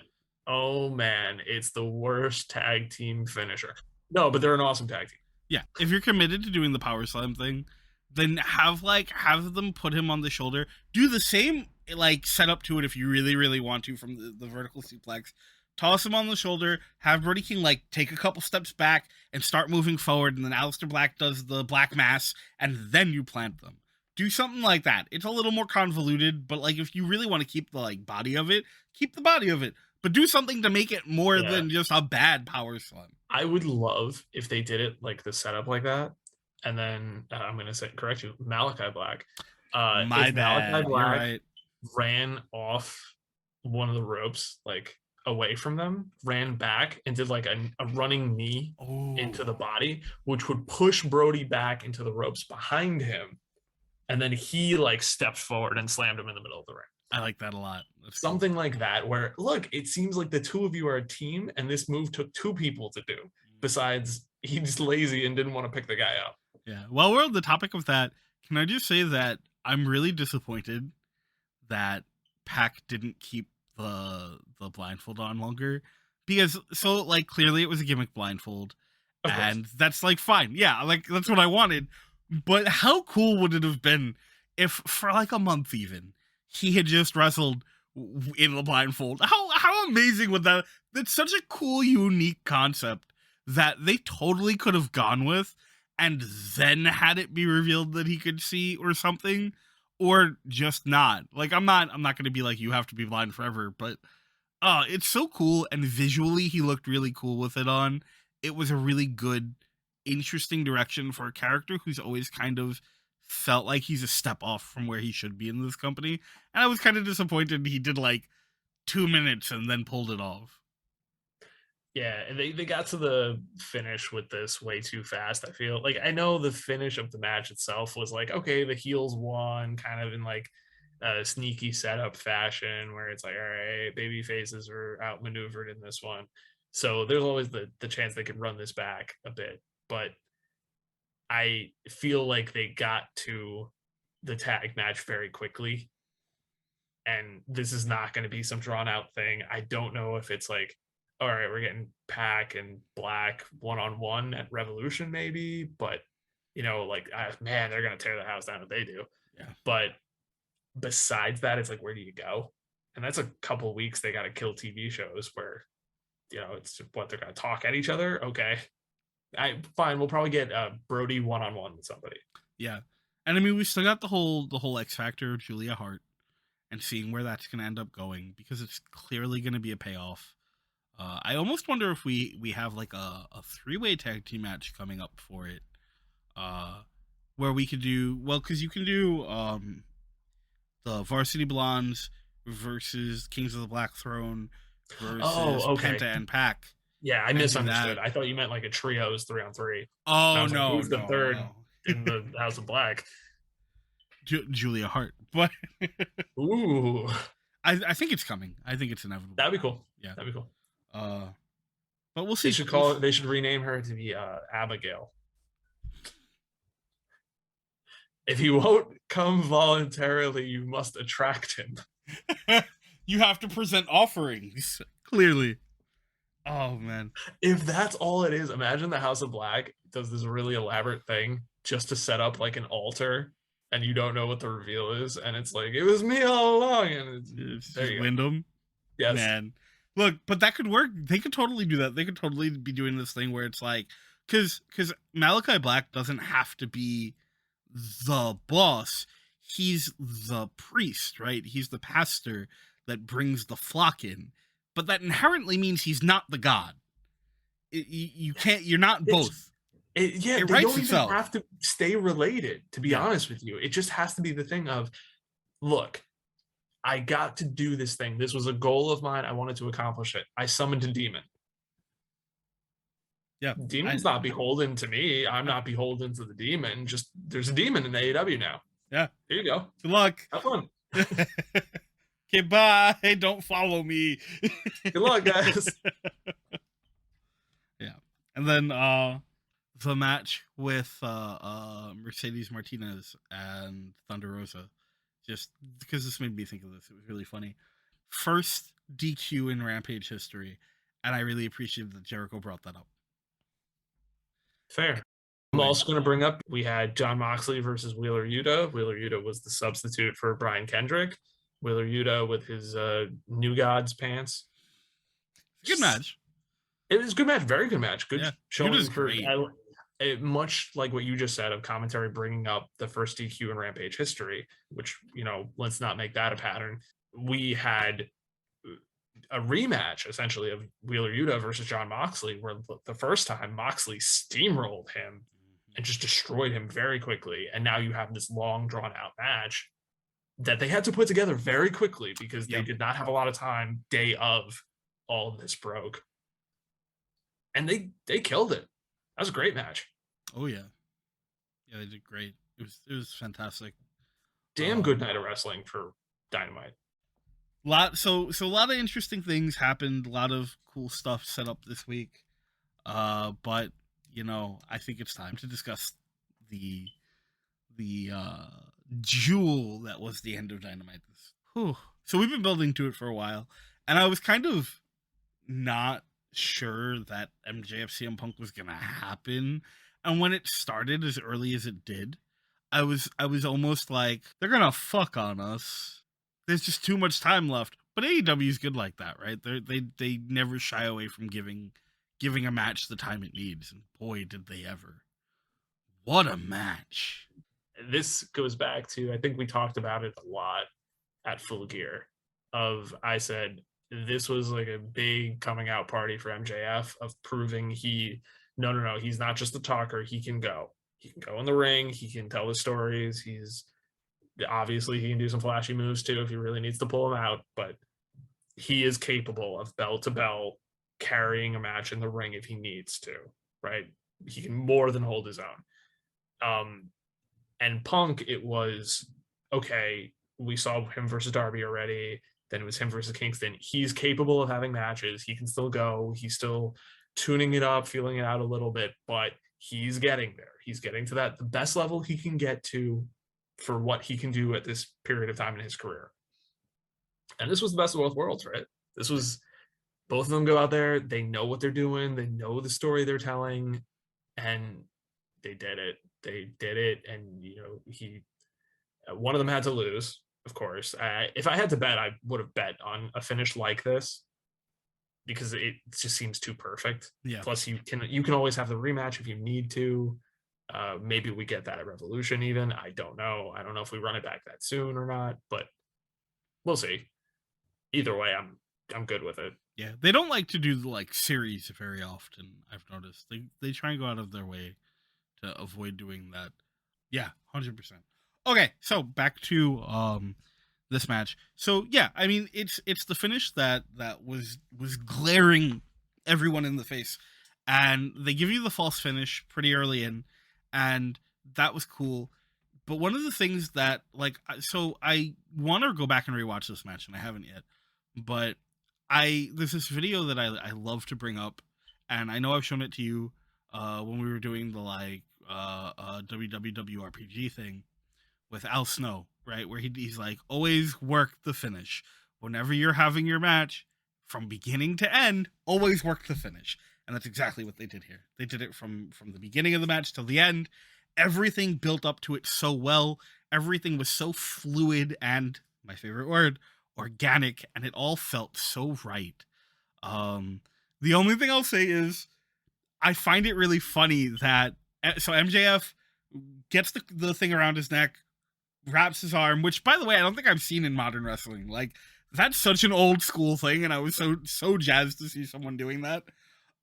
oh man, it's the worst tag team finisher. No, but they're an awesome tag team. Yeah, if you're committed to doing the power slam thing, then have them put him on the shoulder. Do the same like setup to it if you really, really want to from the vertical suplex. Toss him on the shoulder, have Brody King like take a couple steps back and start moving forward, and then Aleister Black does the Black Mass, and then you plant them. Do something like that. It's a little more convoluted, but like if you really want to keep the like body of it, keep the body of it. But do something to make it more than just a bad power slam. I would love if they did it like the setup like that. And then I'm going to correct you, Malachi Black. My bad. Malachi Black right. ran off one of the ropes, like away from them, ran back and did like a running knee into the body, which would push Brody back into the ropes behind him. And then he like stepped forward and slammed him in the middle of the ring. I like that a lot. That's something cool. Like that, where look, it seems like the two of you are a team, and this move took two people to do. Besides, he's lazy and didn't want to pick the guy up. Yeah. While we're on the topic of that, can I just say that I'm really disappointed that Pac didn't keep the blindfold on longer, because like clearly it was a gimmick blindfold, and that's like fine. Yeah, like that's what I wanted. But how cool would it have been if for like a month even he had just wrestled in the blindfold? How amazing would that? That's such a cool, unique concept that they totally could have gone with, and then had it be revealed that he could see or something, or just not. Like I'm not going to be like you have to be blind forever, but it's so cool, and visually he looked really cool with it on. It was a really good, interesting direction for a character who's always kind of felt like he's a step off from where he should be in this company. And I was kind of disappointed he did like 2 minutes and then pulled it off. Yeah, and they got to the finish with this way too fast, I feel. Like, I know the finish of the match itself was like, okay, the heels won kind of in like a sneaky setup fashion where it's like, all right, baby faces are outmaneuvered in this one. So there's always the chance they could run this back a bit. But I feel like they got to the tag match very quickly. And this is not going to be some drawn out thing. I don't know if it's like, all right, we're getting Pac and Black one-on-one at Revolution maybe. But, you know, like, man, they're going to tear the house down if they do. Yeah. But besides that, it's like, where do you go? And that's a couple weeks they got to kill TV shows where, you know, it's what they're going to talk at each other. Okay. Fine. We'll probably get Brody one-on-one with somebody. Yeah. And I mean, we still got the whole X Factor, Julia Hart, and seeing where that's going to end up going, because it's clearly going to be a payoff. I almost wonder if we have like a 3-way tag team match coming up for it, where we could do, well, because you can do the Varsity Blondes versus Kings of the Black Throne versus Penta and Pac. Yeah, I misunderstood. I thought you meant like a trios 3-on-3. Oh, no. Like, who's the third in the House of Black? Julia Hart. But ooh, I think it's coming. I think it's inevitable. That'd be cool. Yeah, that'd be cool. But we'll see. They should rename her to be Abigail. If he won't come voluntarily, you must attract him. You have to present offerings. Clearly. Oh man. If that's all it is, imagine the House of Black does this really elaborate thing just to set up like an altar, and you don't know what the reveal is, and it's like, it was me all along, and it's Wyndham. Yes. Man. Look, but that could work. They could totally do that. They could totally be doing this thing where it's like, because Malachi Black doesn't have to be the boss. He's the priest, right? He's the pastor that brings the flock in. But that inherently means he's not the god. You can't. You're not both. They writes don't itself. even have to stay related, to be Yeah. honest with you. It just has to be the thing of, look, I got to do this thing. This was a goal of mine. I wanted to accomplish it. I summoned a demon. Yeah. Demon's not beholden to me. I'm not beholden to the demon. Just there's a demon in AEW now. Yeah. Here you go. Good luck. Have fun. Okay, bye. Don't follow me. Good luck, guys. Yeah. And then the match with Mercedes Martinez and Thunder Rosa. Just because this made me think of this. It was really funny. First DQ in Rampage history. And I really appreciated that Jericho brought that up. Fair. I'm also going to bring up, we had Jon Moxley versus Wheeler Yuta. Wheeler Yuta was the substitute for Brian Kendrick. Wheeler Yuta with his New Gods pants. Good match. It was a good match. Very good match. Good showing for great. Much like what you just said of commentary bringing up the first DQ in Rampage history, which, let's not make that a pattern. We had a rematch essentially of Wheeler Yuta versus Jon Moxley, where the first time Moxley steamrolled him and just destroyed him very quickly. And now you have this long drawn out match that they had to put together very quickly because they did not have a lot of time day of all of this broke. And they killed it. That was a great match. Oh yeah. Yeah, they did great. It was fantastic. Damn good night of wrestling for Dynamite. So a lot of interesting things happened, a lot of cool stuff set up this week. But I think it's time to discuss the jewel that was the end of Dynamite. So we've been building to it for a while, and I was kind of not sure that MJF CM Punk was gonna happen. And when it started as early as it did, I was almost like, they're gonna fuck on us. There's just too much time left. But AEW is good like that, right? They never shy away from giving a match the time it needs. And boy, did they ever. What a match. This goes back to, I think we talked about it a lot at Full Gear. I said, this was like a big coming out party for MJF of proving he's not just a talker. He can go in the ring. He can tell the stories. Obviously he can do some flashy moves too if he really needs to pull them out, but he is capable of bell to bell carrying a match in the ring if he needs to, right? He can more than hold his own. And Punk, it was, okay, we saw him versus Darby already. Then it was him versus Kingston. He's capable of having matches. He can still go. He's still tuning it up, feeling it out a little bit, but he's getting there. He's getting to the best level he can get to for what he can do at this period of time in his career. And this was the best of both worlds, right? This was, both of them go out there. They know what they're doing. They know the story they're telling, and they did it. They did it. And, one of them had to lose, of course. If I had to bet, I would have bet on a finish like this because it just seems too perfect. Yeah. Plus, you can always have the rematch if you need to. Maybe we get that at Revolution even. I don't know. I don't know if we run it back that soon or not, but we'll see. Either way, I'm good with it. Yeah, they don't like to do the series very often. I've noticed they try and go out of their way to avoid doing that. Yeah, 100%. Okay, so back to this match. So yeah, I mean it's the finish that was glaring everyone in the face, and they give you the false finish pretty early in, and that was cool. But one of the things that so I want to go back and rewatch this match, and I haven't yet, but there's this video that I love to bring up, and I know I've shown it to you when we were doing the WWWRPG thing with Al Snow, right? Where he's like, always work the finish. Whenever you're having your match, from beginning to end, always work the finish. And that's exactly what they did here. They did it from the beginning of the match till the end. Everything built up to it so well. Everything was so fluid and, my favorite word, organic, and it all felt so right. The only thing I'll say is I find it really funny that MJF gets the thing around his neck, wraps his arm, which, by the way, I don't think I've seen in modern wrestling. That's such an old school thing, and I was so jazzed to see someone doing that.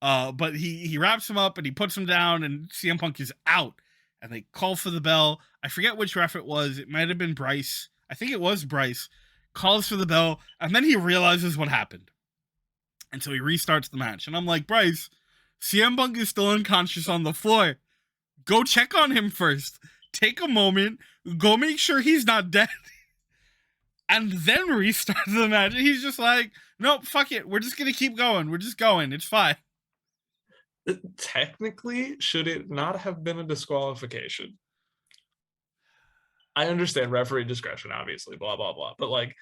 But he wraps him up and he puts him down, and CM Punk is out. And they call for the bell. I forget which ref it was. It might have been Bryce. I think it was Bryce. Calls for the bell, and then he realizes what happened. And so he restarts the match. And I'm like, Bryce, CM Punk is still unconscious on the floor. Go check on him first. Take a moment. Go make sure he's not dead. And then restart the match. And he's just like, nope, fuck it. We're just going to keep going. We're just going. It's fine. Technically, should it not have been a disqualification? I understand referee discretion, obviously, blah, blah, blah. But like,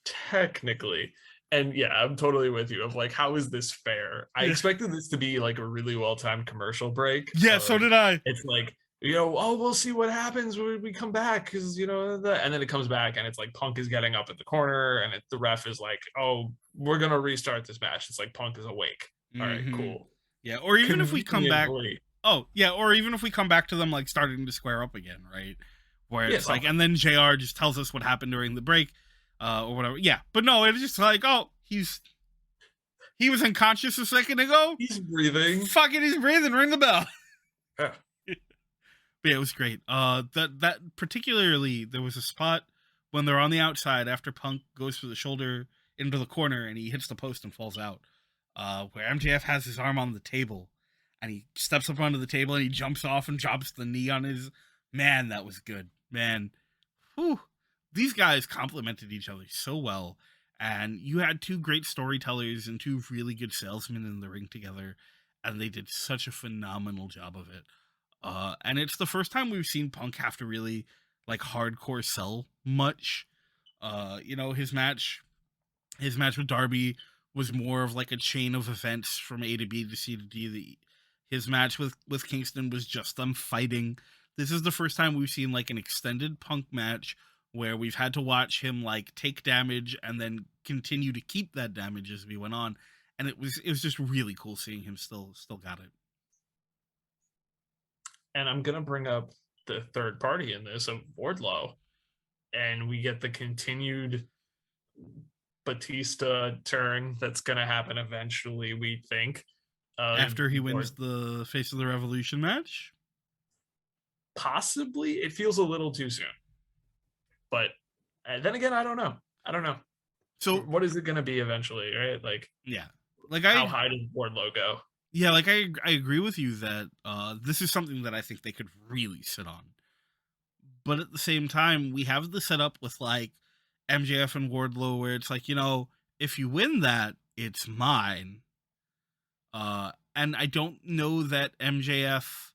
technically, and yeah, I'm totally with you of like, how is this fair? I expected this to be like a really well-timed commercial break. Yeah, so did I. It's like, we'll see what happens when we come back, because and then it comes back and it's like Punk is getting up at the corner and the ref is like, oh, we're gonna restart this match. It's like Punk is awake. All right, cool. Yeah, or even if we come back, or even if we come back to them like starting to square up again, right? Where it's like, and then JR just tells us what happened during the break, or whatever. Yeah, but no, it's just like, oh, he was unconscious a second ago. He's breathing. Fucking, he's breathing. Ring the bell. Yeah. But yeah, it was great. That particularly, there was a spot when they're on the outside after Punk goes for the shoulder into the corner and he hits the post and falls out. Where MJF has his arm on the table and he steps up onto the table and he jumps off and drops the knee on his... Man, that was good. Man. Whew. These guys complemented each other so well. And you had two great storytellers and two really good salesmen in the ring together. And they did such a phenomenal job of it. And it's the first time we've seen Punk have to really like hardcore sell much. His match with Darby was more of like a chain of events from A to B to C to D. His match with Kingston was just them fighting. This is the first time we've seen like an extended Punk match where we've had to watch him like take damage and then continue to keep that damage as we went on. And it was just really cool seeing him still got it. And I'm gonna bring up the third party in this of Wardlow, and we get the continued Batista turn that's gonna happen eventually, we think. After he wins the Face of the Revolution match? Possibly. It feels a little too soon. But then again, I don't know. So what is it gonna be eventually, right? Like, yeah. Like, how high does Wardlow go? Yeah, like I agree with you that this is something that I think they could really sit on. But at the same time, we have the setup with like MJF and Wardlow where it's like, if you win that, it's mine. And I don't know that MJF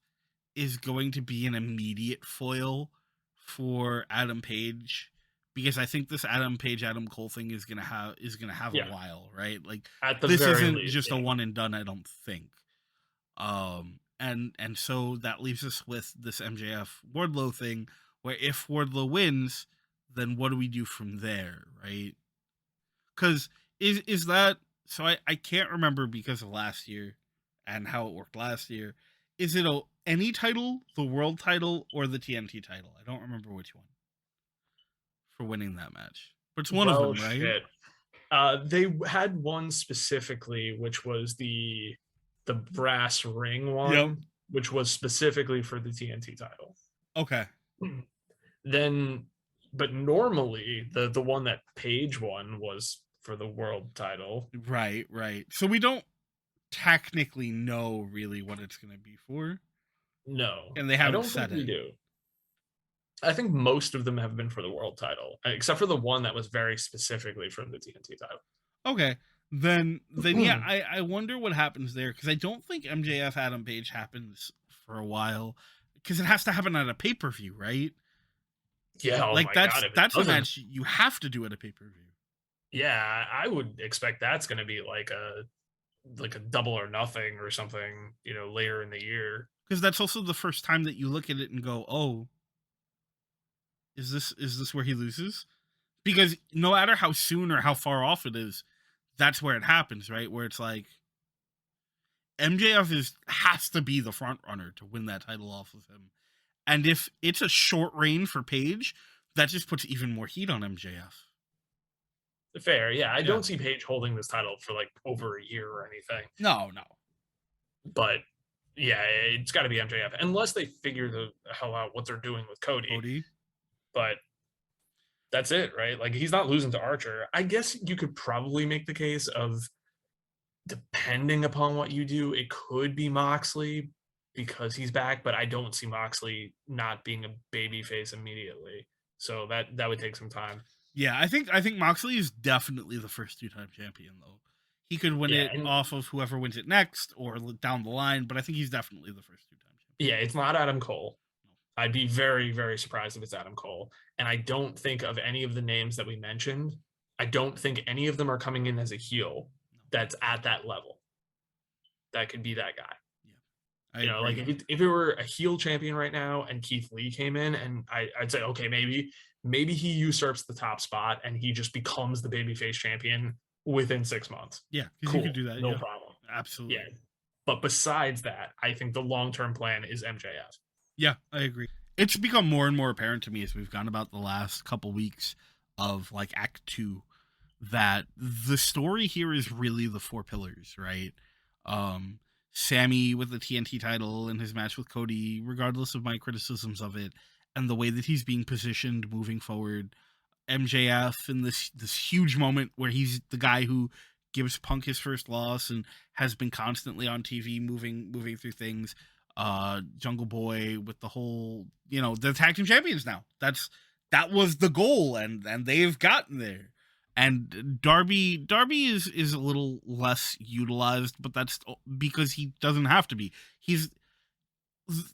is going to be an immediate foil for Adam Page, because I think this Adam Page Adam Cole thing is gonna have a while, right? Like, this isn't least, just a one and done, I don't think. And so that leaves us with this MJF Wardlow thing, where if Wardlow wins, then what do we do from there, right? Because is that so? I can't remember because of last year and how it worked last year. Is it any title, the world title, or the TNT title? I don't remember which one for winning that match, but it's one of them, right? Shit. They had one specifically, which was the brass ring one, which was specifically for the TNT title. Okay. Then, but normally the one that Page won was for the world title. Right. So we don't technically know really what it's going to be for. No. And they haven't said it. We do. I think most of them have been for the world title, except for the one that was very specifically for the TNT title. Okay. Then yeah, I wonder what happens there, because I don't think MJF Adam Page happens for a while, because it has to happen at a pay-per-view, right? Yeah, that's a match you have to do at a pay-per-view. Yeah, I would expect that's going to be like a double or nothing or something, later in the year. Because that's also the first time that you look at it and go, oh, is this where he loses? Because no matter how soon or how far off it is, that's where it happens, right? Where it's like MJF has to be the front runner to win that title off of him. And if it's a short reign for Page, that just puts even more heat on MJF. Fair. Yeah. I Yeah. don't see Paige holding this title for like over a year or anything. No. But yeah, it's got to be MJF unless they figure the hell out what they're doing with Cody. But that's it, right? Like he's not losing to Archer. I guess you could probably make the case of, depending upon what you do, it could be Moxley because he's back, but I don't see Moxley not being a babyface immediately. So that would take some time. Yeah, I think Moxley is definitely the first 2-time champion though. He could win it off of whoever wins it next or down the line, but I think he's definitely the first 2-time champion. Yeah, it's not Adam Cole. No. I'd be very, very surprised if it's Adam Cole. And I don't think of any of the names that we mentioned, I don't think any of them are coming in as a heel that's at that level. That could be that guy. Yeah. Like if it were a heel champion right now and Keith Lee came in, and I'd say, okay, maybe he usurps the top spot and he just becomes the babyface champion within 6 months. Yeah, cool. You could do that. No problem. Absolutely. Yeah. But besides that, I think the long-term plan is MJF. Yeah, I agree. It's become more and more apparent to me as we've gone about the last couple weeks of like Act 2 that the story here is really the 4 pillars, right? Sammy with the TNT title and his match with Cody, regardless of my criticisms of it, and the way that he's being positioned moving forward. MJF in this huge moment where he's the guy who gives Punk his first loss and has been constantly on TV moving through things. Jungle Boy with the whole, they're tag team champions now. That was the goal, and they've gotten there. And Darby is a little less utilized, but that's because he doesn't have to be. He's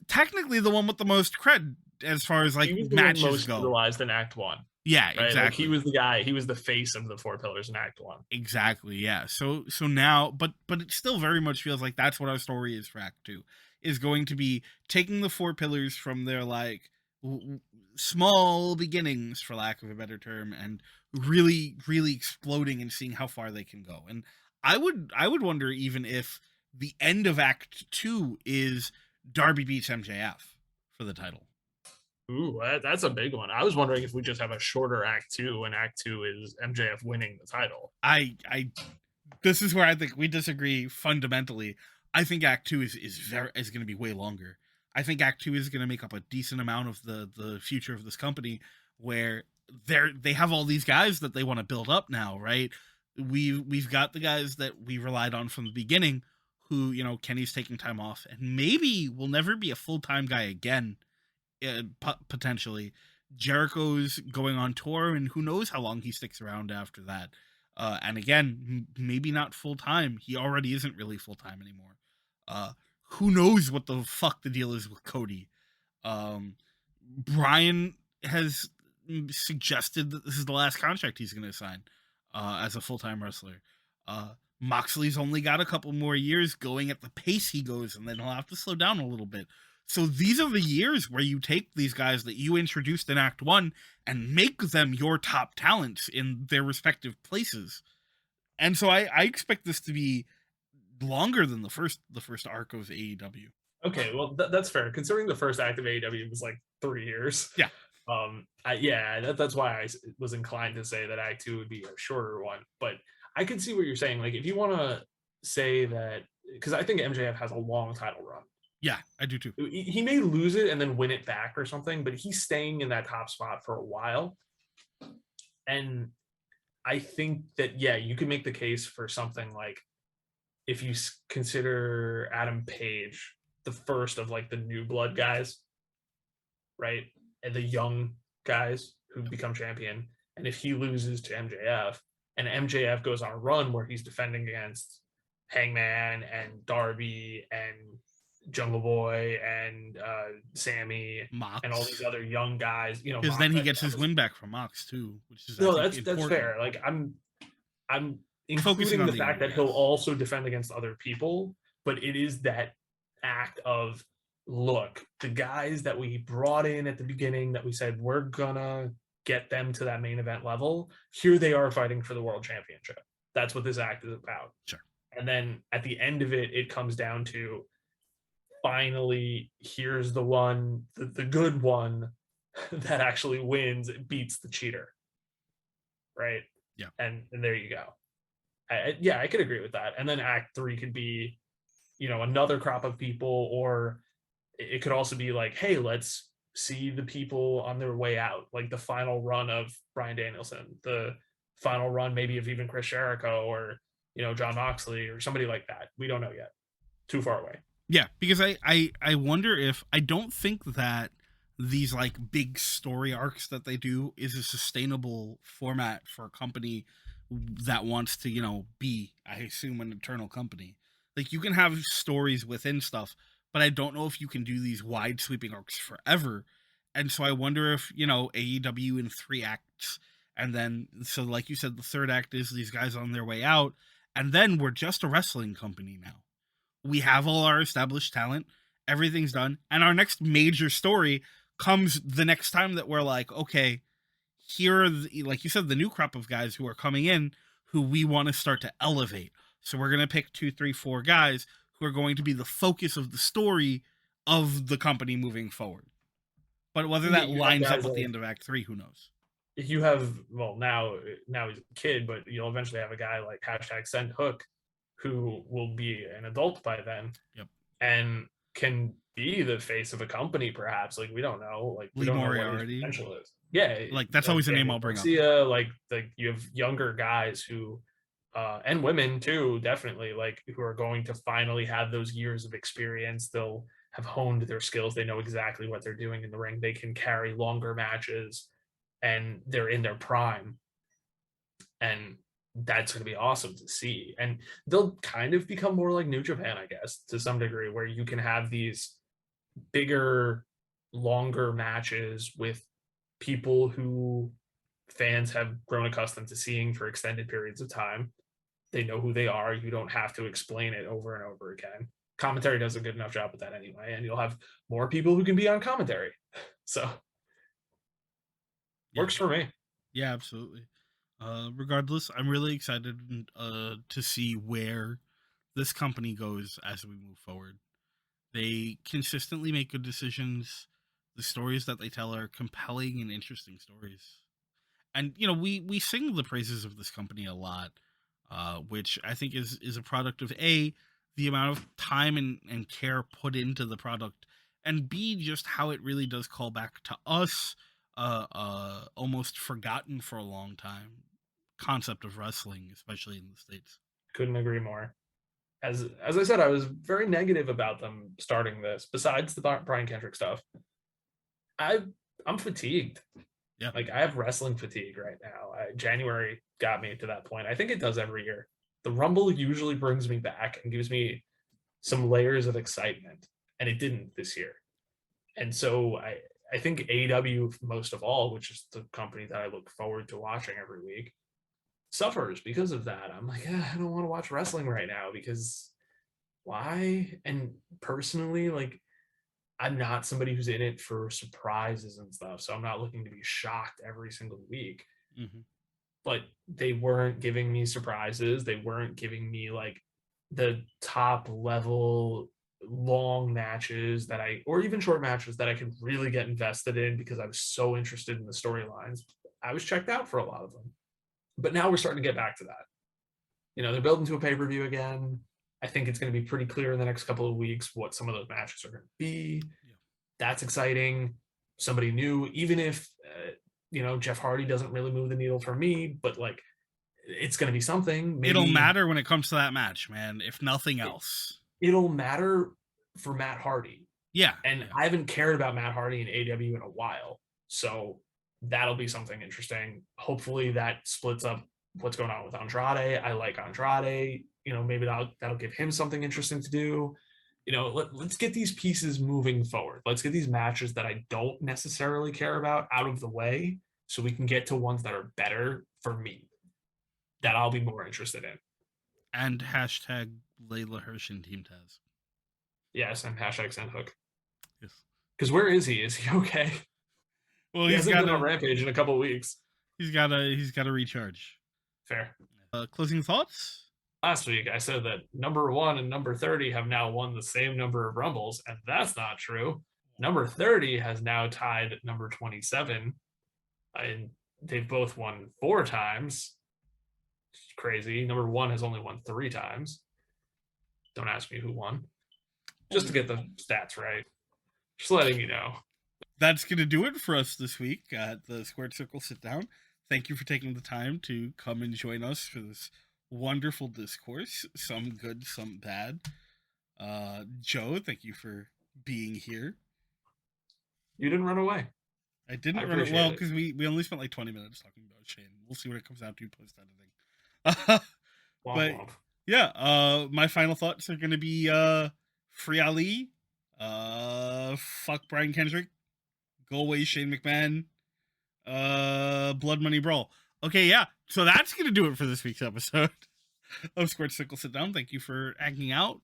technically the one with the most cred as far as like matches most go. Utilized in Act 1. Yeah, right? Exactly. Like he was the guy. He was the face of the 4 pillars in Act 1. Exactly. Yeah. So now, but it still very much feels like that's what our story is for Act 2, is going to be taking the 4 pillars from their like small beginnings, for lack of a better term, and really, really exploding and seeing how far they can go. And I would wonder even if the end of Act 2 is Darby beats MJF for the title. Ooh, that's a big one. I was wondering if we just have a shorter Act 2, and Act 2 is MJF winning the title. This is where I think we disagree fundamentally. I think Act 2 is going to be way longer. I think Act 2 is going to make up a decent amount of the future of this company, where they have all these guys that they want to build up now, right? We've got the guys that we relied on from the beginning, who, Kenny's taking time off and maybe will never be a full-time guy again. Potentially Jericho's going on tour, and who knows how long he sticks around after that. And again, maybe not full-time. He already isn't really full-time anymore. Who knows what the fuck the deal is with Cody. Brian has suggested that this is the last contract he's going to sign as a full-time wrestler. Moxley's only got a couple more years going at the pace he goes, and then he'll have to slow down a little bit. So these are the years where you take these guys that you introduced in Act 1 and make them your top talents in their respective places. And so I expect this to be longer than the first arc of AEW. Okay, well that's fair, considering the first act of AEW was like 3 years. Yeah. That's why I was inclined to say that Act 2 would be a shorter one. But I can see what you're saying. Like if you want to say that, because I think MJF has a long title run. Yeah, I do too. He may lose it and then win it back or something, but he's staying in that top spot for a while. And I think that, yeah, you could make the case for something like, if you consider Adam Page the first of like the new blood guys, right? And the young guys who become champion. And if he loses to MJF and MJF goes on a run where he's defending against Hangman and Darby and Jungle Boy and Sammy Mox, and all these other young guys, because then he gets his win back from Mox too, which is that's fair. Like I'm including the fact that he'll also defend against other people, but it is that act of, look, the guys that we brought in at the beginning that we said we're gonna get them to that main event level, here they are fighting for the world championship. That's what this act is about. Sure. And then at the end of it, it comes down to, finally, here's the one, the good one that actually wins, beats the cheater. Right? And there you go. I could agree with that. And then Act 3 could be, another crop of people, or it could also be like, hey, let's see the people on their way out, like the final run of Bryan Danielson, the final run maybe of even Chris Jericho, or John Moxley or somebody like that. We don't know yet. Too far away. Yeah, because I wonder if, I don't think that these like big story arcs that they do is a sustainable format for a company that wants to, be, I assume, an eternal company. Like, you can have stories within stuff, but I don't know if you can do these wide sweeping arcs forever. And so I wonder if, AEW in 3 acts, and then, so like you said, the third act is these guys on their way out, and then we're just a wrestling company now. We have all our established talent, everything's done, and our next major story comes the next time that we're like, okay, here are like you said, the new crop of guys who are coming in who we want to start to elevate. So we're going to pick 2, 3, 4 guys who are going to be the focus of the story of the company moving forward. But whether that lines up with the end of Act 3, who knows? If you have, well, now he's a kid, but you'll eventually have a guy like #SendHook who will be an adult by then. Yep. And can be the face of a company, perhaps. Like, we don't know. Like, we Lee don't Moriarty. know what his potential is. Yeah. Like, that's always a name I'll bring up. Like you have younger guys who, and women too, definitely, like, who are going to finally have those years of experience. They'll have honed their skills. They know exactly what they're doing in the ring. They can carry longer matches, and they're in their prime. And that's going to be awesome to see. And they'll kind of become more like New Japan, I guess, to some degree, where you can have these bigger, longer matches with people who fans have grown accustomed to seeing for extended periods of time. They know who they are. You don't have to explain it over and over again. Commentary does a good enough job with that anyway, and you'll have more people who can be on commentary. So, works for me. Yeah, absolutely. Regardless, I'm really excited to see where this company goes as we move forward. They consistently make good decisions. The stories that they tell are compelling and interesting stories. And, we sing the praises of this company a lot, which I think is a product of A, the amount of time and care put into the product, and B, just how it really does call back to us, almost forgotten for a long time concept of wrestling, especially in the States. Couldn't agree more. As I said, I was very negative about them starting this. Besides the Brian Kendrick stuff, I'm fatigued. Yeah, like, I have wrestling fatigue right now. January got me to that point. I think it does every year. The Rumble usually brings me back and gives me some layers of excitement, and it didn't this year. And so I think AEW, most of all, which is the company that I look forward to watching every week, suffers because of that. I'm like, I don't want to watch wrestling right now, because why? And personally, like, I'm not somebody who's in it for surprises and stuff, so I'm not looking to be shocked every single week. Mm-hmm. But they weren't giving me surprises. They weren't giving me like the top level long matches or even short matches that I could really get invested in, because I was so interested in the storylines. I was checked out for a lot of them. But now we're starting to get back to that. They're building to a pay-per-view again. I think it's going to be pretty clear in the next couple of weeks what some of those matches are going to be. Yeah. That's exciting. Somebody new, even if, Jeff Hardy doesn't really move the needle for me, but like, it's going to be something. Maybe, it'll matter when it comes to that match, man, if nothing else. It'll matter for Matt Hardy. Yeah. And I haven't cared about Matt Hardy in AEW in a while. So that'll be something interesting. Hopefully that splits up what's going on with Andrade. I like Andrade. Maybe that'll give him something interesting to do. Let's get these pieces moving forward. Let's get these matches that I don't necessarily care about out of the way, so we can get to ones that are better for me, that I'll be more interested in. And hashtag Layla Hirsch and Team Taz. Yes, and hashtag SendHook. Yes. Because where is he? Is he okay? Well, he's got been on Rampage in a couple of weeks. He's got to recharge. Fair. Closing thoughts? Last week, I said that number 1 and number 30 have now won the same number of Rumbles, and that's not true. Number 30 has now tied number 27, and they've both won 4 times. crazy. Number 1 has only won 3 times. Don't ask me who won. Just to get the stats right. Just letting you know. That's going to do it for us this week at the Squared Circle Sit Down. Thank you for taking the time to come and join us for this wonderful discourse. Some good, some bad. Joe, thank you for being here. You didn't run away. I didn't run it well because we only spent like 20 minutes talking about Shane. We'll see what it comes out to post editing. But yeah, my final thoughts are going to be Free Ali, fuck Brian Kendrick, go away Shane McMahon, Blood Money Brawl. Okay, yeah, so that's going to do it for this week's episode of Squared Circle Sit Down. Thank you for hanging out.